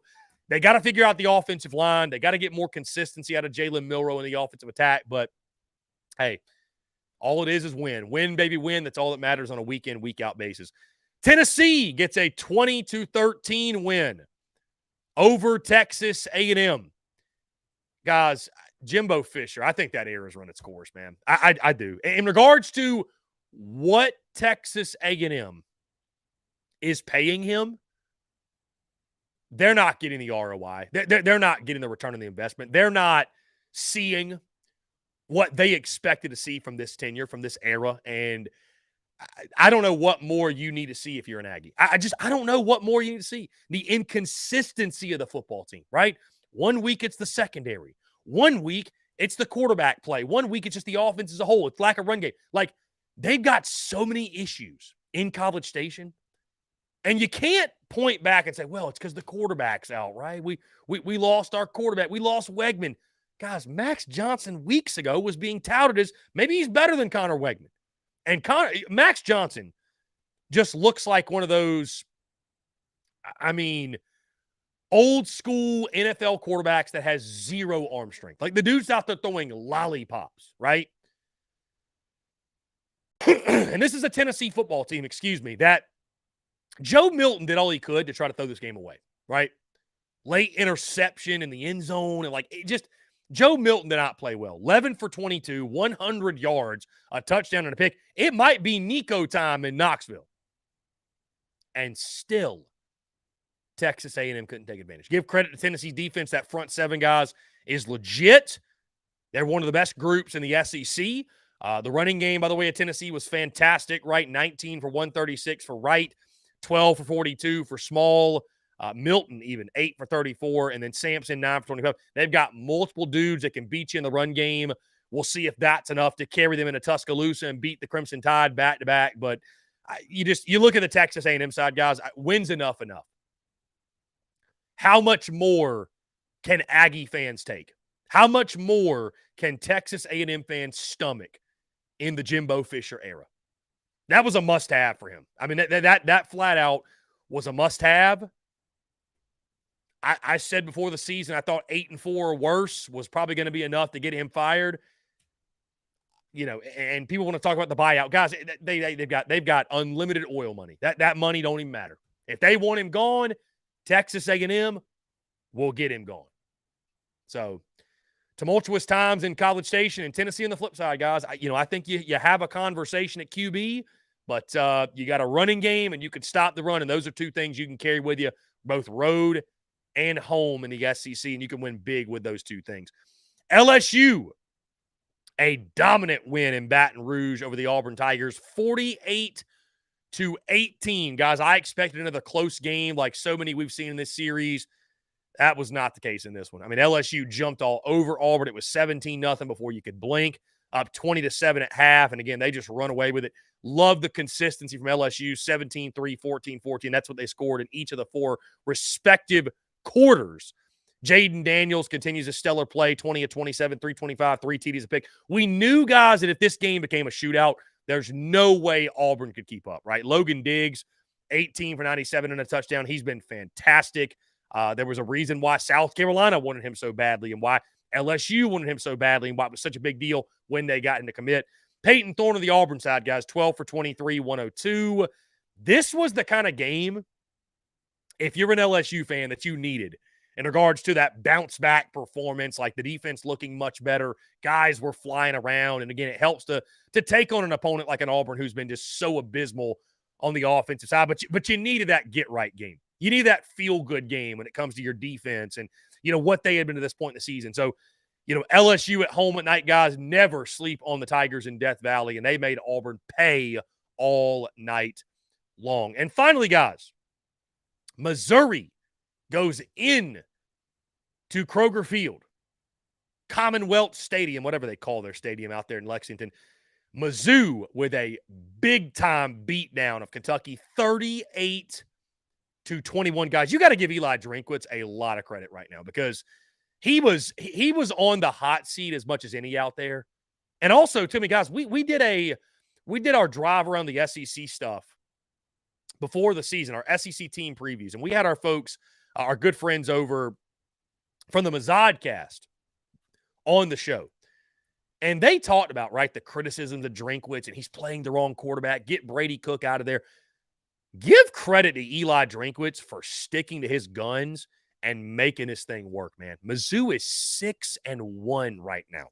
they got to figure out the offensive line. They got to get more consistency out of Jalen Milroe in the offensive attack. But, hey, all it is win. Win, baby, win. That's all that matters on a week-in, week-out basis. Tennessee gets a 20-13 win over Texas A&M. Guys, Jimbo Fisher, I think that era's run its course, man. I do. In regards to what Texas A&M is paying him, they're not getting the ROI. They're not getting the return on the investment. They're not seeing what they expected to see from this tenure, from this era. And I don't know what more you need to see if you're an Aggie. I don't know what more you need to see. The inconsistency of the football team, right? 1 week it's the secondary. 1 week it's the quarterback play. 1 week it's just the offense as a whole. It's lack of run game. Like, they've got so many issues in College Station. And you can't point back and say, well, it's because the quarterback's out, right? We lost our quarterback. We lost Wegman. Guys, Max Johnson weeks ago was being touted as maybe he's better than Connor Wegman. And Max Johnson just looks like one of those, old school NFL quarterbacks that has zero arm strength. Like, the dude's out there throwing lollipops, right? And this is a Tennessee football team, that Joe Milton did all he could to try to throw this game away, right? Late interception in the end zone. And Joe Milton did not play well. 11 for 22, 100 yards, a touchdown and a pick. It might be Nico time in Knoxville. And still, Texas A&M couldn't take advantage. Give credit to Tennessee's defense. That front seven, guys, is legit. They're one of the best groups in the SEC. The running game, by the way, at Tennessee was fantastic, right? 19 for 136 for Wright, 12 for 42 for Small. Milton even 8 for 34, and then Sampson 9 for 25. They've got multiple dudes that can beat you in the run game. We'll see if that's enough to carry them into Tuscaloosa and beat the Crimson Tide back to back. But you look at the Texas A&M side, guys. Wins enough. How much more can Aggie fans take? How much more can Texas A&M fans stomach in the Jimbo Fisher era? That was a must-have for him. That flat out was a must-have. I said before the season, I thought 8-4 or worse was probably going to be enough to get him fired. And people want to talk about the buyout. Guys, they've got unlimited oil money. That money don't even matter. If they want him gone, Texas A&M will get him gone. So, tumultuous times in College Station and Tennessee on the flip side, guys. I think you have a conversation at QB, but you got a running game and you can stop the run, and those are two things you can carry with you, both road and home in the SEC, and you can win big with those two things. LSU, a dominant win in Baton Rouge over the Auburn Tigers, 48-18. Guys, I expected another close game like so many we've seen in this series. That was not the case in this one. LSU jumped all over Auburn. It was 17-0 before you could blink, up 20-7 at half, and again, they just run away with it. Love the consistency from LSU, 17-3, 14-14. That's what they scored in each of the four respective quarters. Jaden Daniels continues a stellar play, 20 of 27, 325, 3 TDs a pick. We knew, guys, that if this game became a shootout, there's no way Auburn could keep up, right? Logan Diggs, 18 for 97 and a touchdown. He's been fantastic. There was a reason why South Carolina wanted him so badly and why LSU wanted him so badly and why it was such a big deal when they got him to commit. Peyton Thorne on the Auburn side, guys, 12 for 23, 102. This was the kind of game, if you're an LSU fan, that you needed in regards to that bounce back performance, like the defense looking much better. Guys were flying around. And again, it helps to take on an opponent like an Auburn who's been just so abysmal on the offensive side. But you needed that get right game. You need that feel good game when it comes to your defense and, what they had been to this point in the season. So LSU at home at night, guys, never sleep on the Tigers in Death Valley, and they made Auburn pay all night long. And finally, guys, Missouri goes in to Kroger Field, Commonwealth Stadium, whatever they call their stadium out there in Lexington. Mizzou with a big-time beatdown of Kentucky, 38-21. Guys, you got to give Eli Drinkwitz a lot of credit right now because he was on the hot seat as much as any out there. And also, to me, guys, we did our drive around the SEC stuff before the season, our SEC team previews, and we had our folks, our good friends over from the Mazodcast on the show. And they talked about, right, the criticisms of Drinkwitz, and he's playing the wrong quarterback. Get Brady Cook out of there. Give credit to Eli Drinkwitz for sticking to his guns and making this thing work, man. Mizzou is 6-1 right now.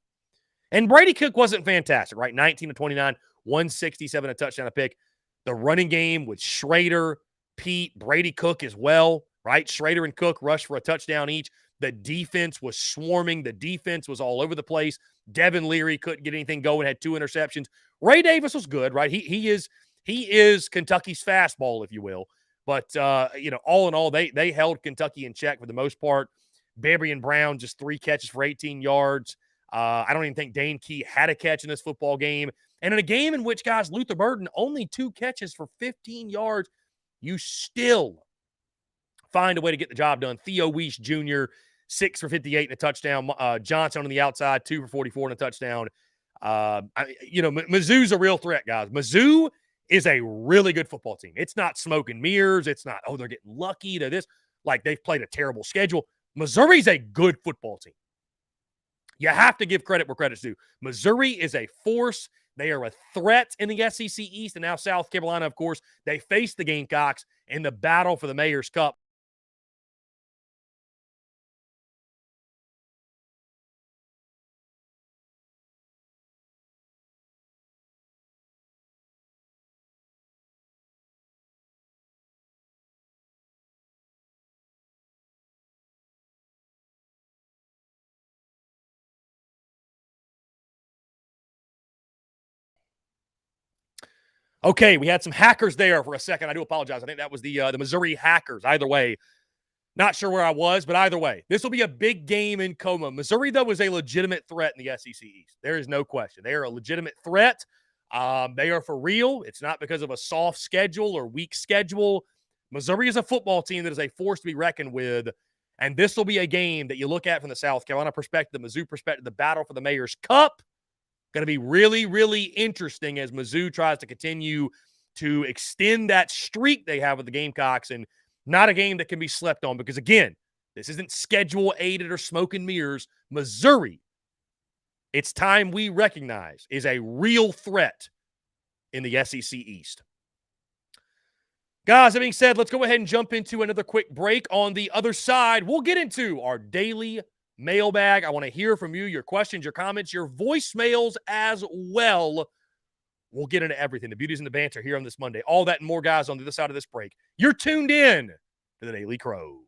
And Brady Cook wasn't fantastic, right? 19-29, 167, a touchdown, a pick. The running game with Schrader, Pete, Brady Cook as well, right? Schrader and Cook rushed for a touchdown each. The defense was swarming. The defense was all over the place. Devin Leary couldn't get anything going, had 2 interceptions. Ray Davis was good, right? He is Kentucky's fastball, if you will. But, all in all, they held Kentucky in check for the most part. Barian Brown, just 3 catches for 18 yards. I don't even think Dane Key had a catch in this football game. And in a game in which, guys, Luther Burden, only 2 catches for 15 yards, you still find a way to get the job done. Theo Weiss Jr., 6 for 58 and a touchdown. Johnson on the outside, 2 for 44 and a touchdown. Mizzou's a real threat, guys. Mizzou is a really good football team. It's not smoke and mirrors. It's not, they're getting lucky to this. Like, they've played a terrible schedule. Missouri's a good football team. You have to give credit where credit's due. Missouri is a force. They are a threat in the SEC East, and now South Carolina, of course. They face the Gamecocks in the battle for the Mayor's Cup. Okay, we had some hackers there for a second. I do apologize. I think that was the Missouri Hackers. Either way, not sure where I was, but either way, this will be a big game in Como. Missouri, though, is a legitimate threat in the SEC East. There is no question. They are a legitimate threat. They are for real. It's not because of a soft schedule or weak schedule. Missouri is a football team that is a force to be reckoned with, and this will be a game that you look at from the South Carolina perspective, the Mizzou perspective, the battle for the Mayor's Cup. Going to be really, really interesting as Mizzou tries to continue to extend that streak they have with the Gamecocks, and not a game that can be slept on because, again, this isn't schedule-aided or smoke and mirrors. Missouri, it's time we recognize, is a real threat in the SEC East. Guys, that being said, let's go ahead and jump into another quick break. On the other side, we'll get into our daily mailbag. I want to hear from you, your questions, your comments, your voicemails as well. We'll get into everything. The beauties and the banter here on this Monday. All that and more, guys, on the other side of this break. You're tuned in to The Daily Crow.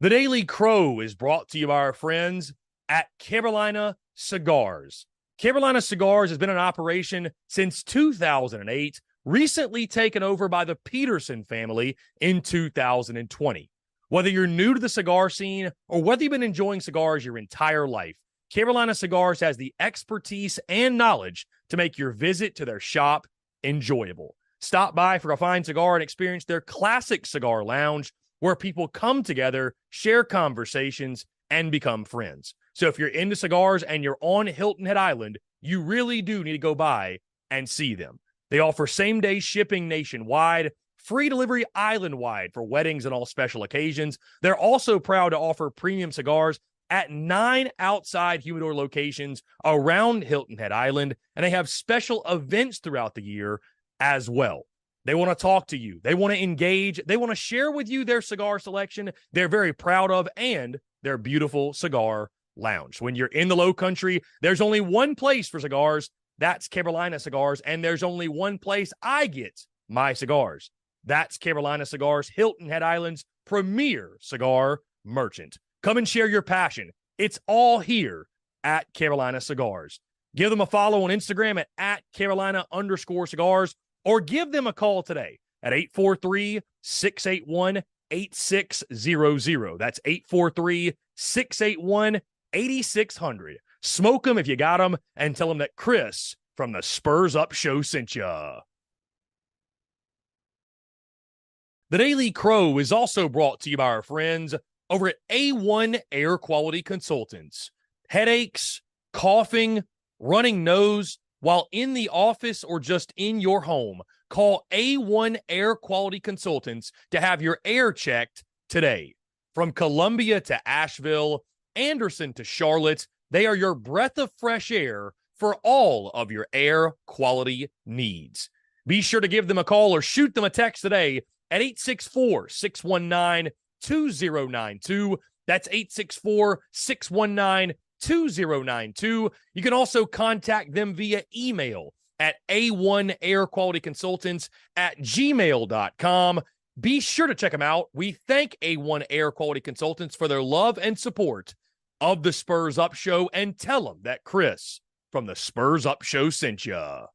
The Daily Crow is brought to you by our friends at Carolina Cigars. Carolina Cigars has been in operation since 2008, recently taken over by the Peterson family in 2020. Whether you're new to the cigar scene or whether you've been enjoying cigars your entire life, Carolina Cigars has the expertise and knowledge to make your visit to their shop enjoyable. Stop by for a fine cigar and experience their classic cigar lounge where people come together, share conversations, and become friends. So if you're into cigars and you're on Hilton Head Island, you really do need to go by and see them. They offer same-day shipping nationwide, free delivery island-wide for weddings and all special occasions. They're also proud to offer premium cigars at 9 outside humidor locations around Hilton Head Island, and they have special events throughout the year as well. They want to talk to you. They want to engage. They want to share with you their cigar selection they're very proud of and their beautiful cigar lounge. When you're in the Low Country, there's only one place for cigars. That's Carolina Cigars, and there's only one place I get my cigars. That's Carolina Cigars, Hilton Head Island's premier cigar merchant. Come and share your passion. It's all here at Carolina Cigars. Give them a follow on Instagram at Carolina_cigars, or give them a call today at 843-681-8600. That's 843-681-8600. Smoke them if you got them, and tell them that Chris from the Spurs Up Show sent ya. The Daily Crow is also brought to you by our friends over at A1 Air Quality Consultants. Headaches, coughing, running nose while in the office or just in your home, call A1 Air Quality Consultants to have your air checked today. From Columbia to Asheville, Anderson to Charlotte, they are your breath of fresh air for all of your air quality needs. Be sure to give them a call or shoot them a text today at 864-619-2092. That's 864-619-2092. You can also contact them via email at a1airqualityconsultants@gmail.com. Be sure to check them out. We thank A1 Air Quality Consultants for their love and support of the Spurs Up Show, and tell them that Chris from the Spurs Up Show sent ya.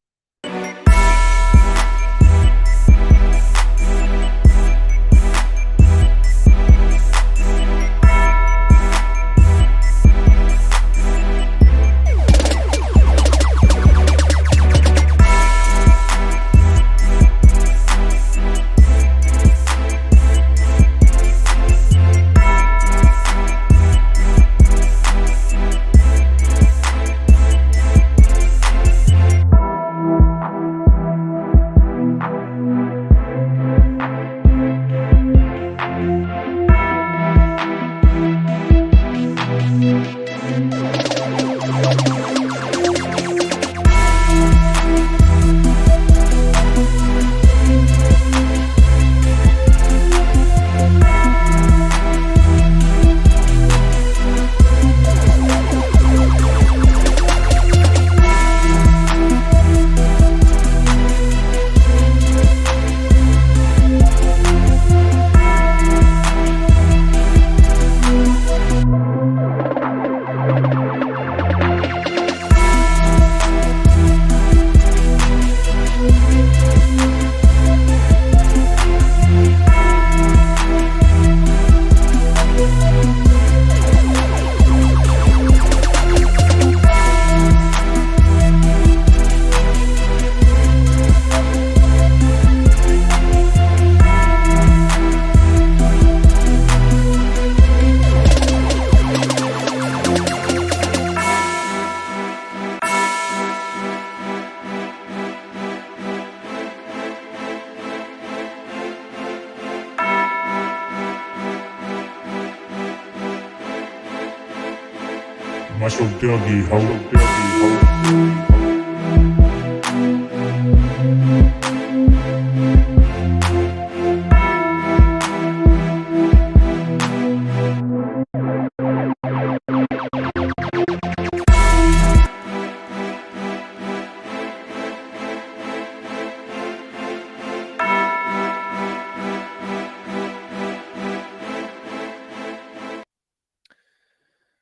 Muscle Dougie Ho.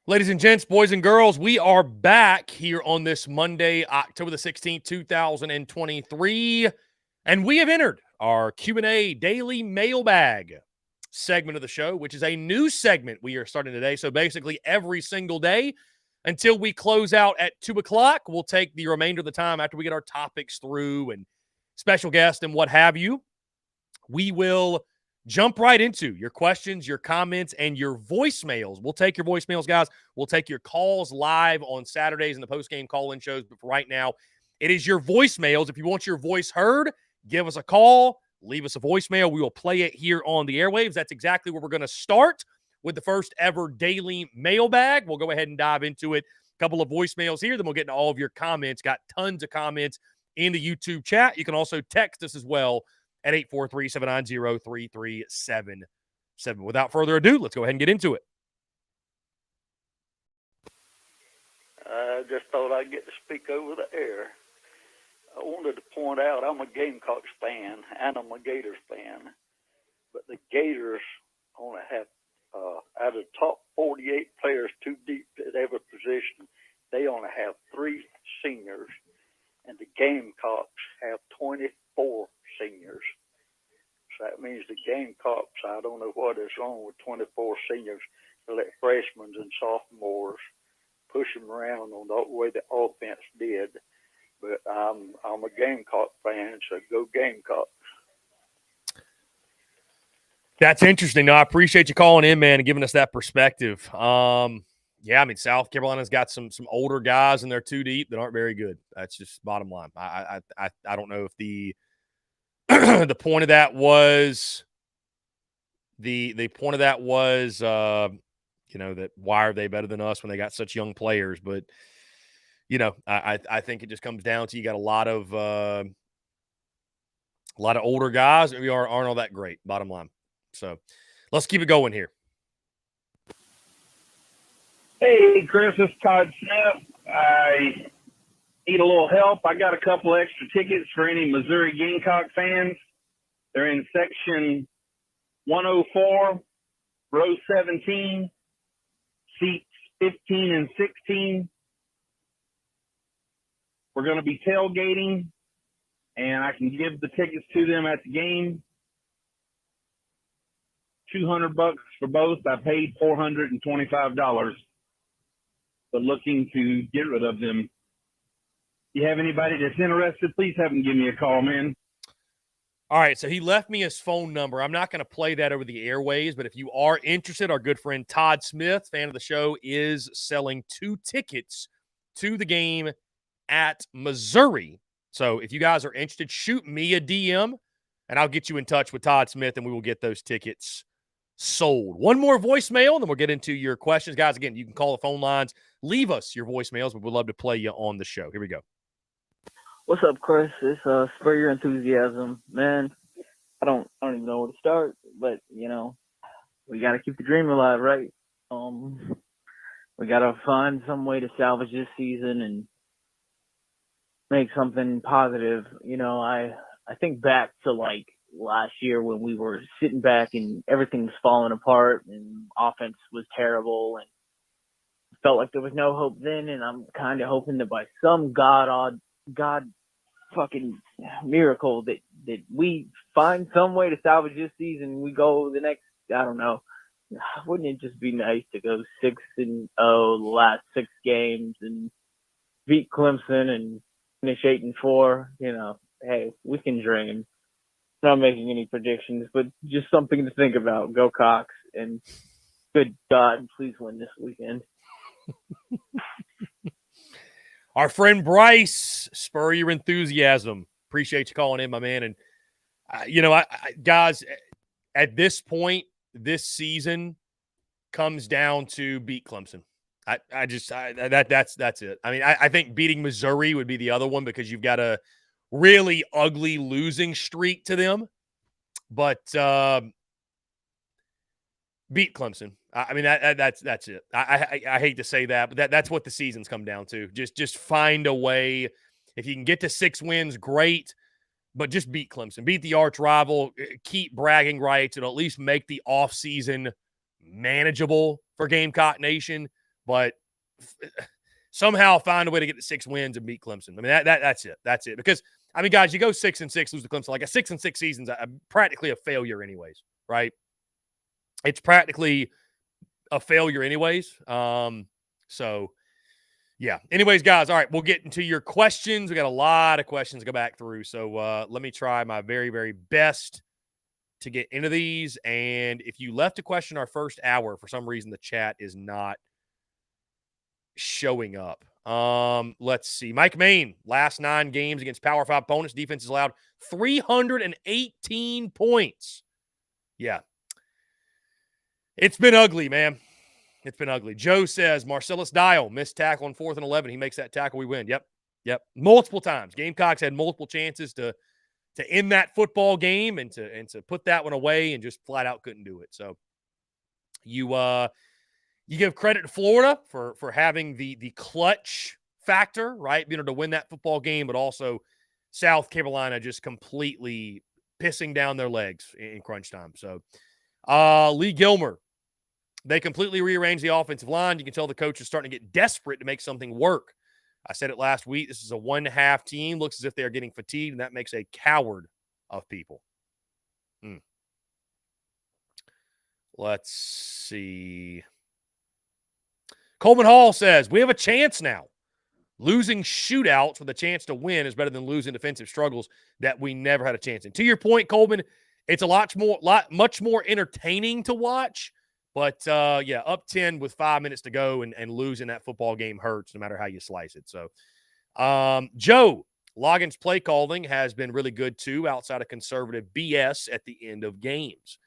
Ladies and gents, boys and girls, we are back here on this Monday, October the 16th, 2023, and we have entered our Q&A daily mailbag segment of the show, which is a new segment we are starting today. So basically every single day until we close out at 2 o'clock, we'll take the remainder of the time after we get our topics through and special guests and what have you. We will jump right into your questions, your comments, and your voicemails. We'll take your voicemails, guys. We'll take your calls live on Saturdays in the post-game call-in shows. But for right now, it is your voicemails. If you want your voice heard, give us a call. Leave us a voicemail. We will play it here on the airwaves. That's exactly where we're going to start with the first ever daily mailbag. We'll go ahead and dive into it. A couple of voicemails here. Then we'll get into all of your comments. Got tons of comments in the YouTube chat. You can also text us as well at 843-790-3377. Without further ado, let's go ahead and get into it. I just thought I'd get to speak over the air. I wanted to point out I'm a Gamecocks fan and I'm a Gators fan, but the Gators only have out of the top 48 players too deep at every position. Gamecocks, I don't know what is wrong with 24 seniors to let freshmen and sophomores push them around on the way the offense did. But I'm a Gamecock fan, so go Gamecocks. That's interesting. No, I appreciate you calling in, man, and giving us that perspective. Yeah, I mean, South Carolina's got some older guys in there too deep that aren't very good. That's just bottom line. I don't know if the the point of that was the point of that was that why are they better than us when they got such young players? But I think it just comes down to you got a lot of older guys that aren't all that great. Bottom line. So let's keep it going here. Hey, Chris, this is Todd Smith. I need a little help. I got a couple extra tickets for any Missouri Gamecock fans. They're in section 104, row 17, seats 15 and 16. We're going to be tailgating, and I can give the tickets to them at the game. $200 for both. I paid $425. But looking to get rid of them. If you have anybody that's interested, please have them give me a call, man. All right, so he left me his phone number. I'm not going to play that over the airways, but if you are interested, our good friend Todd Smith, fan of the show, is selling 2 tickets to the game at Missouri. So if you guys are interested, shoot me a DM, and I'll get you in touch with Todd Smith, and we will get those tickets sold. One more voicemail, and then we'll get into your questions. Guys, again, you can call the phone lines. Leave us your voicemails. We would love to play you on the show. Here we go. What's up, Chris? It's Spur Your Enthusiasm. Man, I don't even know where to start, but, we got to keep the dream alive, right? We got to find some way to salvage this season and make something positive. I think back to, last year when we were sitting back and everything was falling apart and offense was terrible and felt like there was no hope then. And I'm kind of hoping that by some God fucking miracle that we find some way to salvage this season. We go the next, I don't know. Wouldn't it just be nice to go 6-0 the last 6 games and beat Clemson and finish 8-4? Hey, we can dream. Not making any predictions, but just something to think about. Go Cox, and good God, please win this weekend. Our friend Bryce, Spur Your Enthusiasm. Appreciate you calling in, my man. And guys, at this point, this season comes down to beat Clemson. That's it. I mean, I think beating Missouri would be the other one because you've got a really ugly losing streak to them, but beat Clemson. I mean, that's it. I hate to say that, but that's what the season's come down to. Just find a way. If you can get to 6 wins, great, but just beat Clemson. Beat the arch rival. Keep bragging rights, and at least make the offseason manageable for Gamecock Nation, but somehow find a way to get to 6 wins and beat Clemson. I mean, that's it. That's it. Because, I mean, guys, you go 6-6, lose to Clemson. Like a 6-6 season's practically a failure anyways, right? It's practically a failure anyways. So, yeah. Anyways, guys, all right, we'll get into your questions. We got a lot of questions to go back through. So let me try my very, very best to get into these. And if you left a question our first hour, for some reason the chat is not showing up. Let's see. Mike Main, last 9 games against Power 5 opponents, defense has allowed 318 points. Yeah. It's been ugly, man. It's been ugly. Joe says Marcellus Dial missed tackle on 4th and 11. He makes that tackle, we win. Yep. Multiple times. Gamecocks had multiple chances to end that football game and to put that one away and just flat out couldn't do it. So you give credit to Florida for having the clutch factor, right? Being able to win that football game, but also South Carolina just completely pissing down their legs in crunch time. So Lee Gilmer, they completely rearranged the offensive line. You can tell the coach is starting to get desperate to make something work. I said it last week. This is a 1.5 team. Looks as if they are getting fatigued, and that makes a coward of people. Let's see. Coleman Hall says, we have a chance now. Losing shootouts with a chance to win is better than losing defensive struggles that we never had a chance in. To your point, Coleman, it's much more entertaining to watch. But, yeah, up 10 with 5 minutes to go and losing that football game hurts no matter how you slice it. So, Joe, Loggins' play calling has been really good, too, outside of conservative BS at the end of games.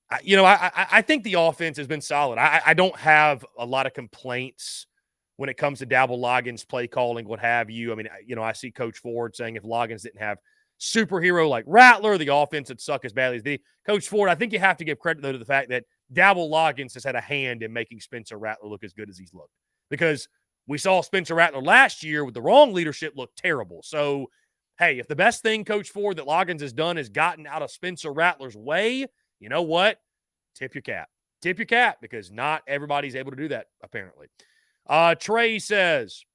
I think the offense has been solid. I don't have a lot of complaints when it comes to Dabble Loggins' play calling, what have you. I mean, I see Coach Ford saying if Loggins didn't have superhero like Rattler, the offense would suck as badly as the Coach Ford. I think you have to give credit, though, to the fact that Dabble Loggins has had a hand in making Spencer Rattler look as good as he's looked. Because we saw Spencer Rattler last year with the wrong leadership look terrible. So, hey, if the best thing, Coach Ford, that Loggins has done is gotten out of Spencer Rattler's way, you know what? Tip your cap. Tip your cap, because not everybody's able to do that, apparently. Trey says,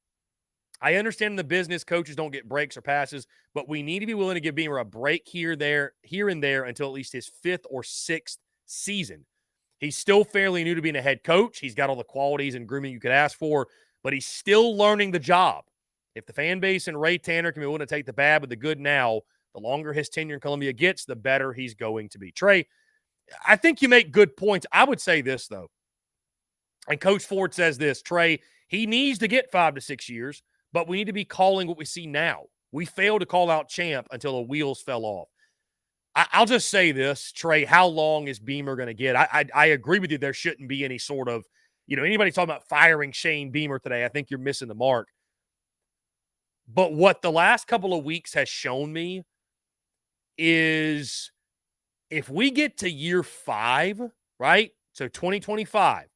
I understand in the business coaches don't get breaks or passes, but we need to be willing to give Beamer a break here and there until at least his 5th or 6th season. He's still fairly new to being a head coach. He's got all the qualities and grooming you could ask for, but he's still learning the job. If the fan base and Ray Tanner can be willing to take the bad with the good now, the longer his tenure in Columbia gets, the better he's going to be. Trey, I think you make good points. I would say this, though, and Coach Ford says this, Trey, he needs to get 5 to 6 years, but we need to be calling what we see now. We failed to call out Champ until the wheels fell off. I'll just say this, Trey, how long is Beamer going to get? I agree with you. There shouldn't be any sort of, anybody talking about firing Shane Beamer today, I think you're missing the mark. But what the last couple of weeks has shown me is if we get to year 5, right? So 2025,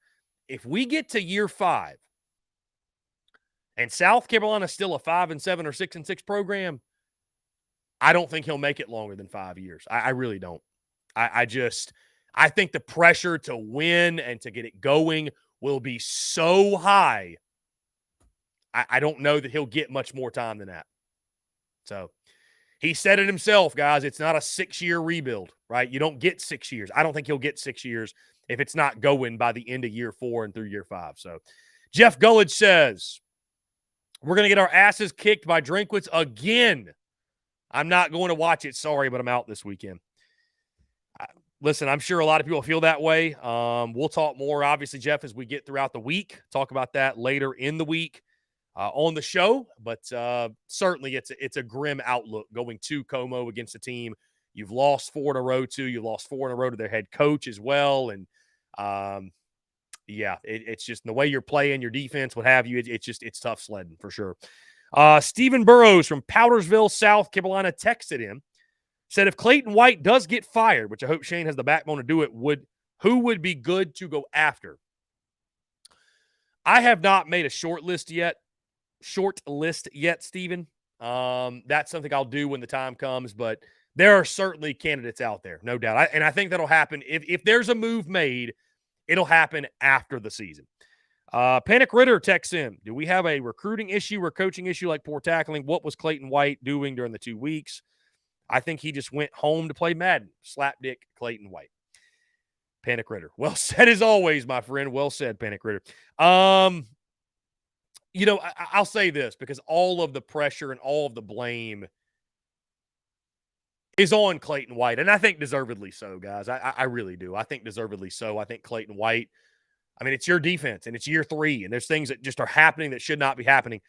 if we get to year 5 and South Carolina's still a 5-7 or 6-6 program, I don't think he'll make it longer than 5 years. I really don't. I think the pressure to win and to get it going will be so high. I don't know that he'll get much more time than that. So he said it himself, guys. It's not a 6-year rebuild, right? You don't get 6 years. I don't think he'll get 6 years if it's not going by the end of year 4 and through year 5. So Jeff Gullidge says, we're going to get our asses kicked by Drinkwitz again. I'm not going to watch it. Sorry, but I'm out this weekend. Listen, I'm sure a lot of people feel that way. We'll talk more, obviously, Jeff, as we get throughout the week. Talk about that later in the week on the show. But certainly it's a grim outlook going to Como against a team you've lost 4 in a row to. You lost 4 in a row to their head coach as well. And, it's just the way you're playing, your defense, what have you. It's tough sledding for sure. Stephen Burrows from Powdersville, South Carolina, texted him, said if Clayton White does get fired, which I hope Shane has the backbone to do it, who would be good to go after? I have not made a short list yet, Stephen. That's something I'll do when the time comes, but there are certainly candidates out there, no doubt. I think that'll happen. If there's a move made, it'll happen after the season. Panic Ritter texts in, do we have a recruiting issue or coaching issue like poor tackling? What was Clayton White doing during the 2 weeks? I think he just went home to play Madden. Slapdick Clayton White. Panic Ritter. Well said as always, my friend. Well said, Panic Ritter. I'll say this because all of the pressure and all of the blame is on Clayton White, and I think deservedly so, guys. I really do. I think deservedly so. I think Clayton White, it's your defense, and it's year 3, and there's things that just are happening that should not be happening.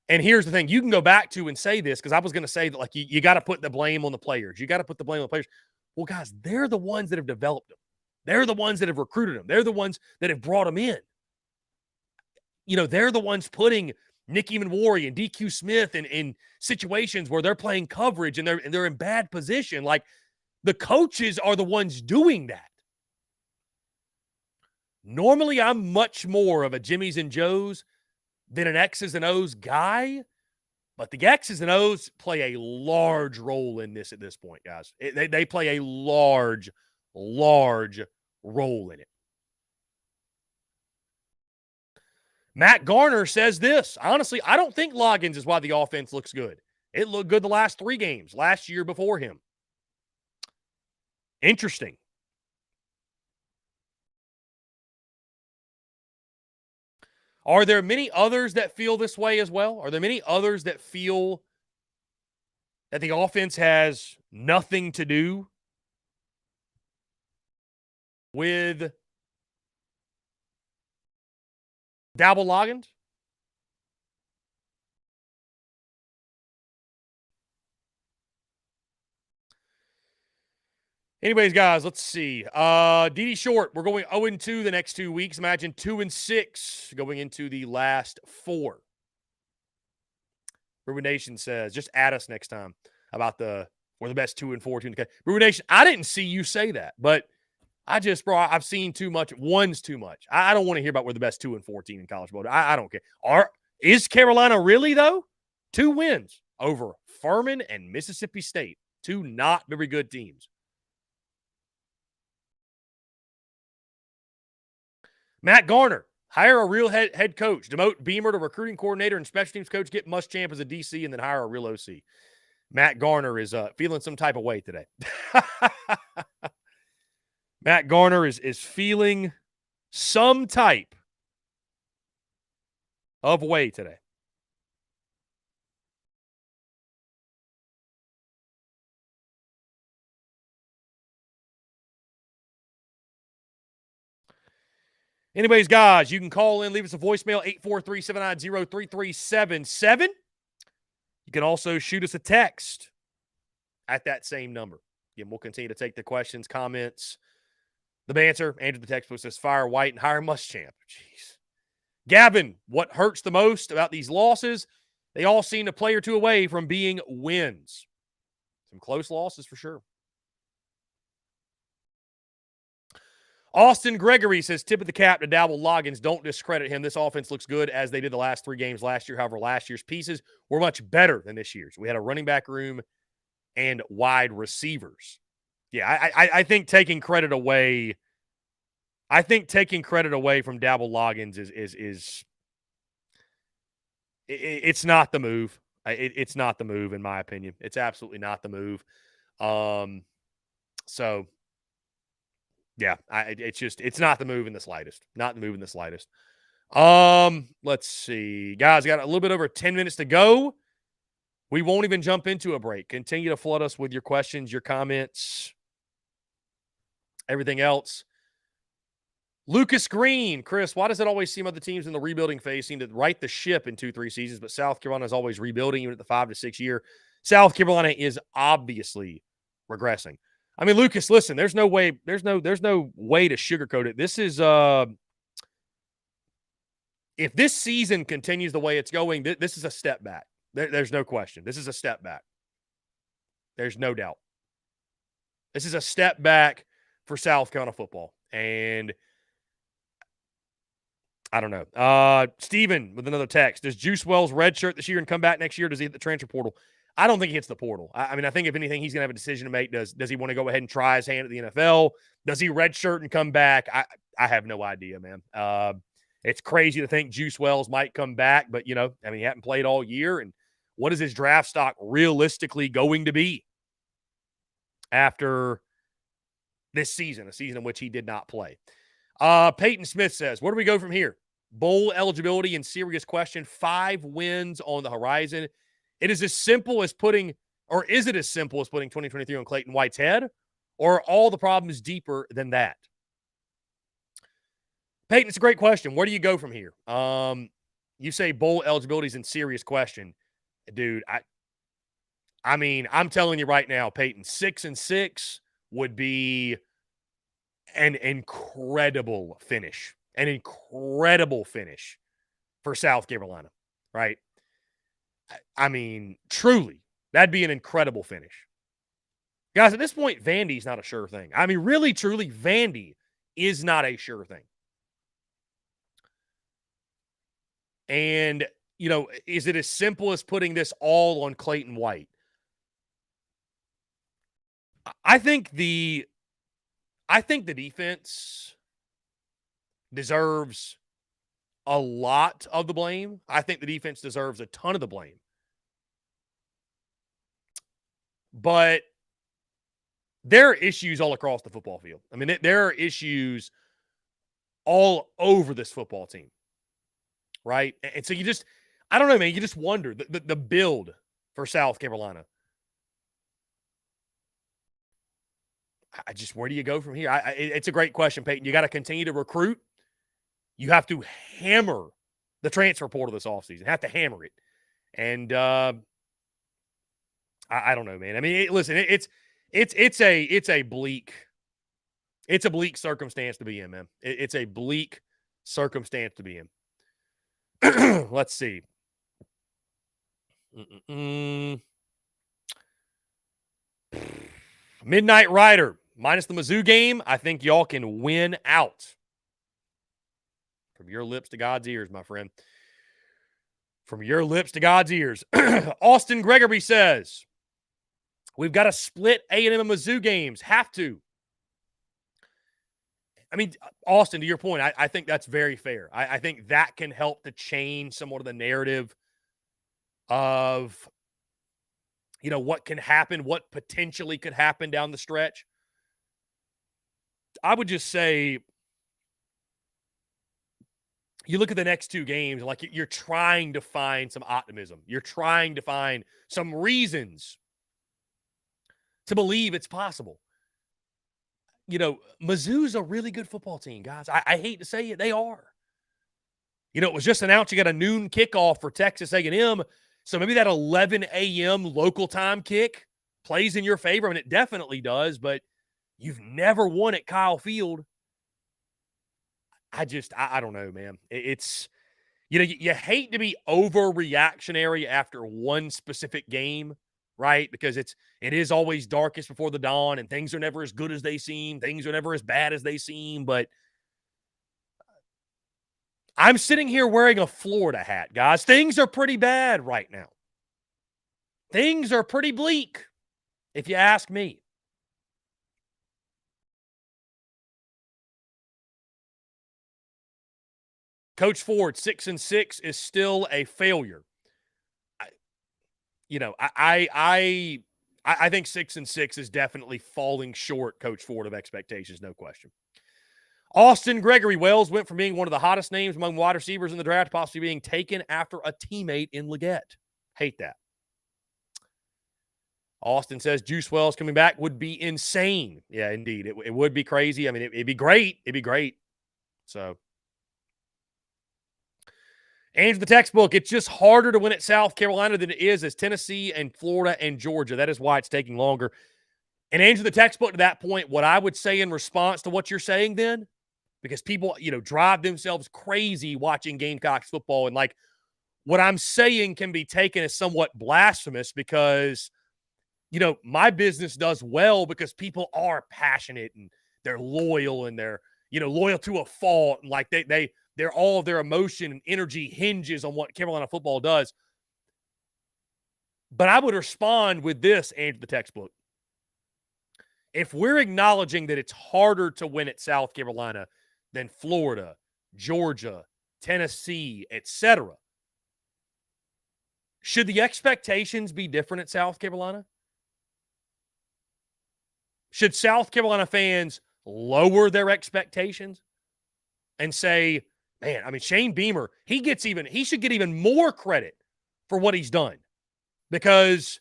And here's the thing. You can go back to and say this, because I was going to say that, like, you got to put the blame on the players. You got to put the blame on the players. Well, guys, they're the ones that have developed them. They're the ones that have recruited them. They're the ones that have brought them in. They're the ones putting Nicky Manwari and DQ Smith in situations where they're playing coverage and they're in bad position. Like, the coaches are the ones doing that. Normally, I'm much more of a Jimmy's and Joe's than an X's and O's guy, but the X's and O's play a large role in this at this point, guys. They play a large role in it. Matt Garner says this. Honestly, I don't think Loggins is why the offense looks good. It looked good the last 3 games, last year before him. Interesting. Are there many others that feel this way as well? Are there many others that feel that the offense has nothing to do with Dabble Loggins? Anyways, guys, let's see. DD Short, we're going 0-2 the next 2 weeks. Imagine 2-6 going into the last 4. Ruben Nation says, just add us next time about we're the best 2-4 team. Ruben Nation, I didn't see you say that, but I've seen too much. One's too much. I don't want to hear about we're the best 2-4 team in college football. I don't care. Is Carolina really, though? 2 wins over Furman and Mississippi State. 2 not very good teams. Matt Garner, hire a real head coach. Demote Beamer to recruiting coordinator and special teams coach. Get Muschamp as a DC and then hire a real OC. Matt Garner is feeling some type of way today. Matt Garner is feeling some type of way today. Anyways, guys, you can call in, leave us a voicemail, 843-790-3377. You can also shoot us a text at that same number. Again, we'll continue to take the questions, comments, the banter. Andrew, the text says, fire White and hire Muschamp. Jeez. Gavin, what hurts the most about these losses? They all seem a play or 2 away from being wins. Some close losses for sure. Austin Gregory says, tip of the cap to Dabble Loggins. Don't discredit him. This offense looks good as they did the last 3 games last year. However, last year's pieces were much better than this year's. We had a running back room and wide receivers. Yeah, I think taking credit away from Dabble Loggins is it's not the move. It's not the move in my opinion. It's absolutely not the move. So yeah, it's not the move in the slightest. Not the move in the slightest. Let's see. Guys, got a little bit over 10 minutes to go. We won't even jump into a break. Continue to flood us with your questions, your comments, everything else. Lucas Green, Chris, why does it always seem other teams in the rebuilding phase seem to right the ship in 2-3 seasons, but South Carolina is always rebuilding even at the 5 to 6 year? South Carolina is obviously regressing. I mean, Lucas, listen, there's no way to sugarcoat it. This is if this season continues the way it's going, this is a step back. There's no question. This is a step back. There's no doubt. This is a step back for South Carolina football. And I don't know. Steven with another text. Does Juice Wells redshirt this year and come back next year? Does he hit the transfer portal? I don't think he hits the portal. I mean, I think if anything, he's going to have a decision to make. Does he want to go ahead and try his hand at the NFL? Does he redshirt and come back? I have no idea, man. It's crazy to think Juice Wells might come back, but, he hadn't played all year. And what is his draft stock realistically going to be after this season, a season in which he did not play? Peyton Smith says, where do we go from here? Bowl eligibility and serious question. 5 wins on the horizon. Is it as simple as putting 2023 on Clayton White's head? Or are all the problems deeper than that? Peyton, it's a great question. Where do you go from here? You say bowl eligibility is in serious question. Dude, I mean, I'm telling you right now, Peyton, 6-6 would be an incredible finish. An incredible finish for South Carolina, right? I mean, truly, that'd be an incredible finish. Guys, at this point, Vandy's not a sure thing. I mean, really, truly, Vandy is not a sure thing. And, is it as simple as putting this all on Clayton White? I think the defense deserves a lot of the blame. I think the defense deserves a ton of the blame. But there are issues all across the football field. I mean, there are issues all over this football team. right? And so I don't know, man. You just wonder the build for South Carolina. Where do you go from here? It's a great question, Peyton. You got to continue to recruit. You have to hammer the transfer portal this offseason. Have to hammer it. And I don't know, man. I mean, listen, it's a bleak circumstance to be in, man. It's a bleak circumstance to be in. Let's see. Midnight Rider, minus the Mizzou game, I think y'all can win out. From your lips to God's ears, my friend. From your lips to God's ears. Austin Gregory says, we've got to split A&M and Mizzou games. Have to. I mean, Austin, to your point, I think that's very fair. I think that can help to change somewhat of the narrative of, what can happen, what potentially could happen down the stretch. I would just say, you look at the next two games, like you're trying to find some optimism. You're trying to find some reasons to believe it's possible. Mizzou's a really good football team, guys. I hate to say it, they are. It was just announced you got a noon kickoff for Texas A&M, so maybe that 11 a.m. local time kick plays in your favor. I mean, it definitely does, but you've never won at Kyle Field. I don't know, man. It's, you hate to be overreactionary after one specific game, right? Because it is always darkest before the dawn, and things are never as good as they seem. Things are never as bad as they seem. But I'm sitting here wearing a Florida hat, guys. Things are pretty bad right now. Things are pretty bleak, if you ask me. Coach Ford, 6-6 is still a failure. I think 6-6 is definitely falling short, Coach Ford, of expectations, no question. Austin Gregory, Wells went from being one of the hottest names among wide receivers in the draft, possibly being taken after a teammate in Leggett. Hate that. Austin says Juice Wells coming back would be insane. Yeah, indeed. It would be crazy. I mean, it'd be great. It'd be great. So, Andrew, the textbook, it's just harder to win at South Carolina than it is as Tennessee and Florida and Georgia. That is why it's taking longer. And Andrew, the textbook, to that point, what I would say in response to what you're saying then, because people, drive themselves crazy watching Gamecocks football, and like what I'm saying can be taken as somewhat blasphemous because, my business does well because people are passionate and they're loyal and they're, loyal to a fault. And like they're all of their emotion and energy hinges on what Carolina football does. But I would respond with this, Andrew, the textbook. If we're acknowledging that it's harder to win at South Carolina than Florida, Georgia, Tennessee, etc., should the expectations be different at South Carolina? Should South Carolina fans lower their expectations and say, man, I mean, Shane Beamer, he should get even more credit for what he's done because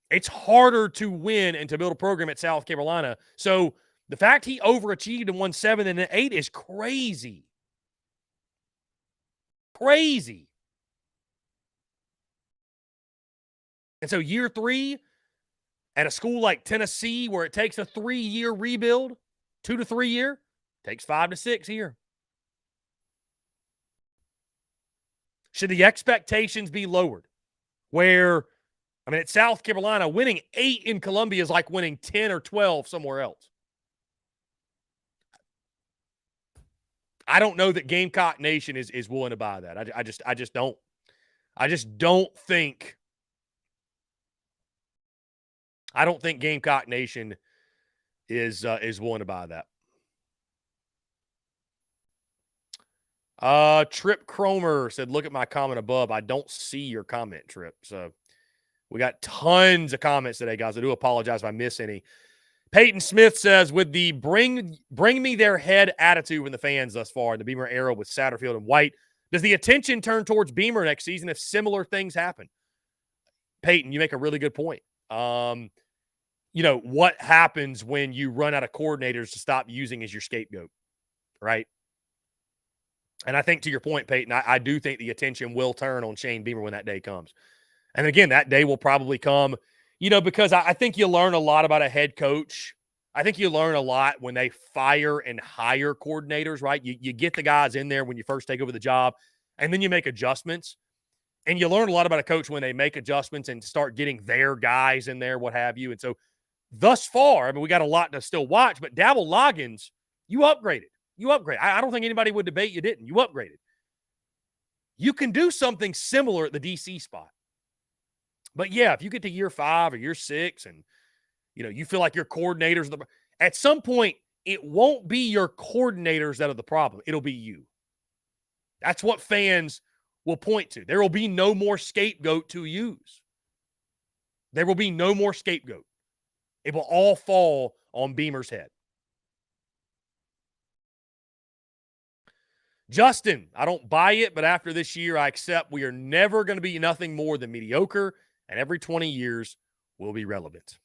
it's harder to win and to build a program at South Carolina. So the fact he overachieved and won 7 and 8 is crazy. Crazy. And so year 3 at a school like Tennessee, where it takes a 3-year rebuild, 2 to 3 year, takes 5 to 6 here. Should the expectations be lowered? Where, I mean, at South Carolina, winning 8 in Columbia is like winning 10 or 12 somewhere else. I don't know that Gamecock Nation is willing to buy that. I just don't. I just don't think. I don't think Gamecock Nation is willing to buy that. Trip Cromer said, look at my comment above. I don't see your comment, Trip. So we got tons of comments today, guys. I do apologize if I miss any. Peyton Smith says, with the bring me their head attitude from the fans thus far in the Beamer era with Satterfield and White, does the attention turn towards Beamer next season if similar things happen? Peyton, you make a really good point. What happens when you run out of coordinators to stop using as your scapegoat, right? And I think to your point, Peyton, I do think the attention will turn on Shane Beamer when that day comes. And again, that day will probably come, because I think you learn a lot about a head coach. I think you learn a lot when they fire and hire coordinators, right? You get the guys in there when you first take over the job, and then you make adjustments. And you learn a lot about a coach when they make adjustments and start getting their guys in there, what have you. And so thus far, we got a lot to still watch, but Dabble Loggins, you upgraded. I don't think anybody would debate you didn't. You upgraded. You can do something similar at the DC spot. But yeah, if you get to year 5 or year 6 and, you feel like your coordinators, at some point, it won't be your coordinators that are the problem. It'll be you. That's what fans will point to. There will be no more scapegoat to use. There will be no more scapegoat. It will all fall on Beamer's head. Justin, I don't buy it, but after this year, I accept we are never going to be nothing more than mediocre, and every 20 years will be relevant.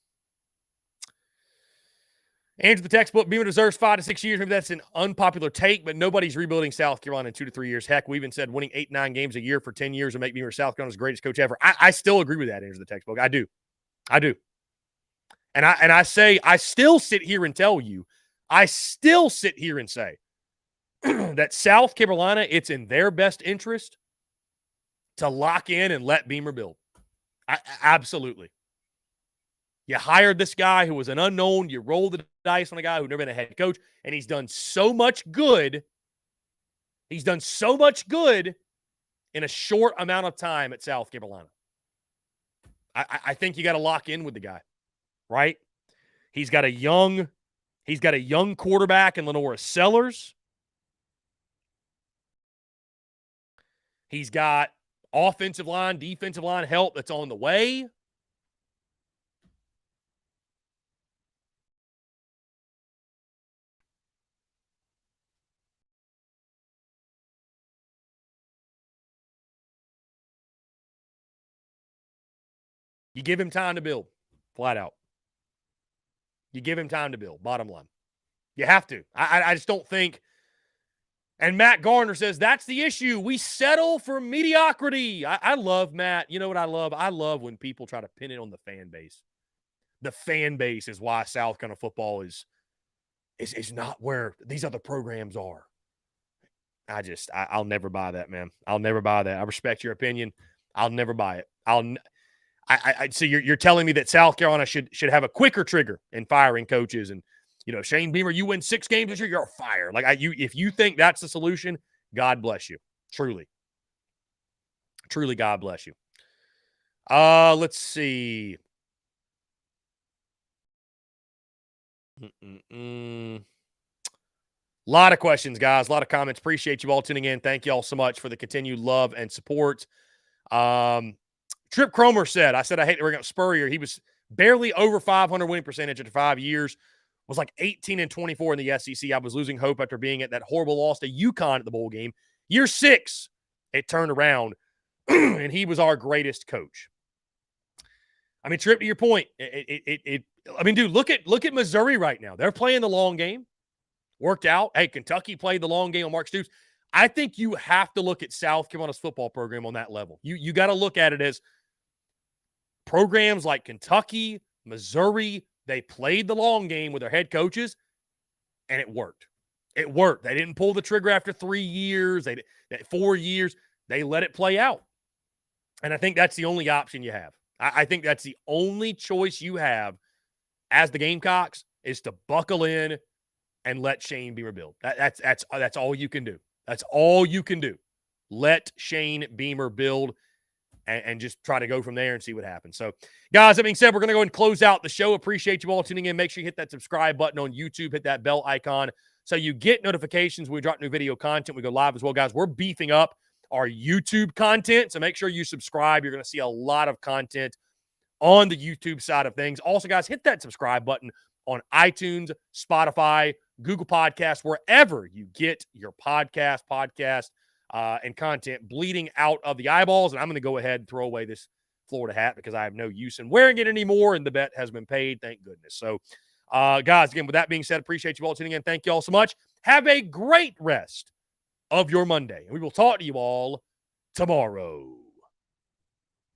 Andrew, the textbook, Beamer deserves 5 to 6 years. Maybe that's an unpopular take, but nobody's rebuilding South Carolina in 2 to 3 years. Heck, we even said winning 8-9 games a year for 10 years would make Beamer South Carolina's greatest coach ever. I still agree with that, Andrew, the textbook. I do. And I say, I still sit here and tell you, I still sit here and say that South Carolina, it's in their best interest to lock in and let Beamer build. Absolutely. You hired this guy who was an unknown. You rolled the dice on a guy who never been a head coach, and he's done so much good. He's done so much good in a short amount of time at South Carolina. I think you got to lock in with the guy, right? He's got a young quarterback in Lenora Sellers. He's got offensive line, defensive line help that's on the way. You give him time to build, flat out. You give him time to build, bottom line. You have to. I just don't think. And Matt Garner says, that's the issue. We settle for mediocrity. I love Matt. You know what I love? I love when people try to pin it on the fan base. The fan base is why South Carolina football is not where these other programs are. I'll never buy that, man. I'll never buy that. I respect your opinion. I'll never buy it. So you're telling me that South Carolina should have a quicker trigger in firing coaches, and Shane Beamer, you win 6 games this year, you're fired. If you think that's the solution, God bless you. Truly, God bless you. Let's see. A lot of questions, guys. A lot of comments. Appreciate you all tuning in. Thank you all so much for the continued love and support. Trip Cromer said, I hate that we're going to Spurrier. He was barely over 500 winning percentage after 5 years, was like 18-24 in the SEC. I was losing hope after being at that horrible loss to UConn at the bowl game. Year 6, it turned around, and he was our greatest coach. Trip, to your point, dude, look at Missouri right now. They're playing the long game. Worked out. Hey, Kentucky played the long game on Mark Stoops. I think you have to look at South Carolina's football program on that level. You got to look at it as programs like Kentucky, Missouri, they played the long game with their head coaches, and it worked. It worked. They didn't pull the trigger after 3 years, 4 years. They let it play out. And I think that's the only option you have. I think that's the only choice you have as the Gamecocks is to buckle in and let Shane Beamer build. That's all you can do. That's all you can do. Let Shane Beamer build and just try to go from there and see what happens. So, guys, that being said, we're going to go ahead and close out the show. Appreciate you all tuning in. Make sure you hit that subscribe button on YouTube. Hit that bell icon so you get notifications when we drop new video content. We go live as well, guys. We're beefing up our YouTube content, so make sure you subscribe. You're going to see a lot of content on the YouTube side of things. Also, guys, hit that subscribe button on iTunes, Spotify, Google Podcasts, wherever you get your podcast, and content bleeding out of the eyeballs. And I'm going to go ahead and throw away this Florida hat because I have no use in wearing it anymore, and the bet has been paid. Thank goodness. So, guys, again, with that being said, appreciate you all tuning in. Thank you all so much. Have a great rest of your Monday, and we will talk to you all tomorrow.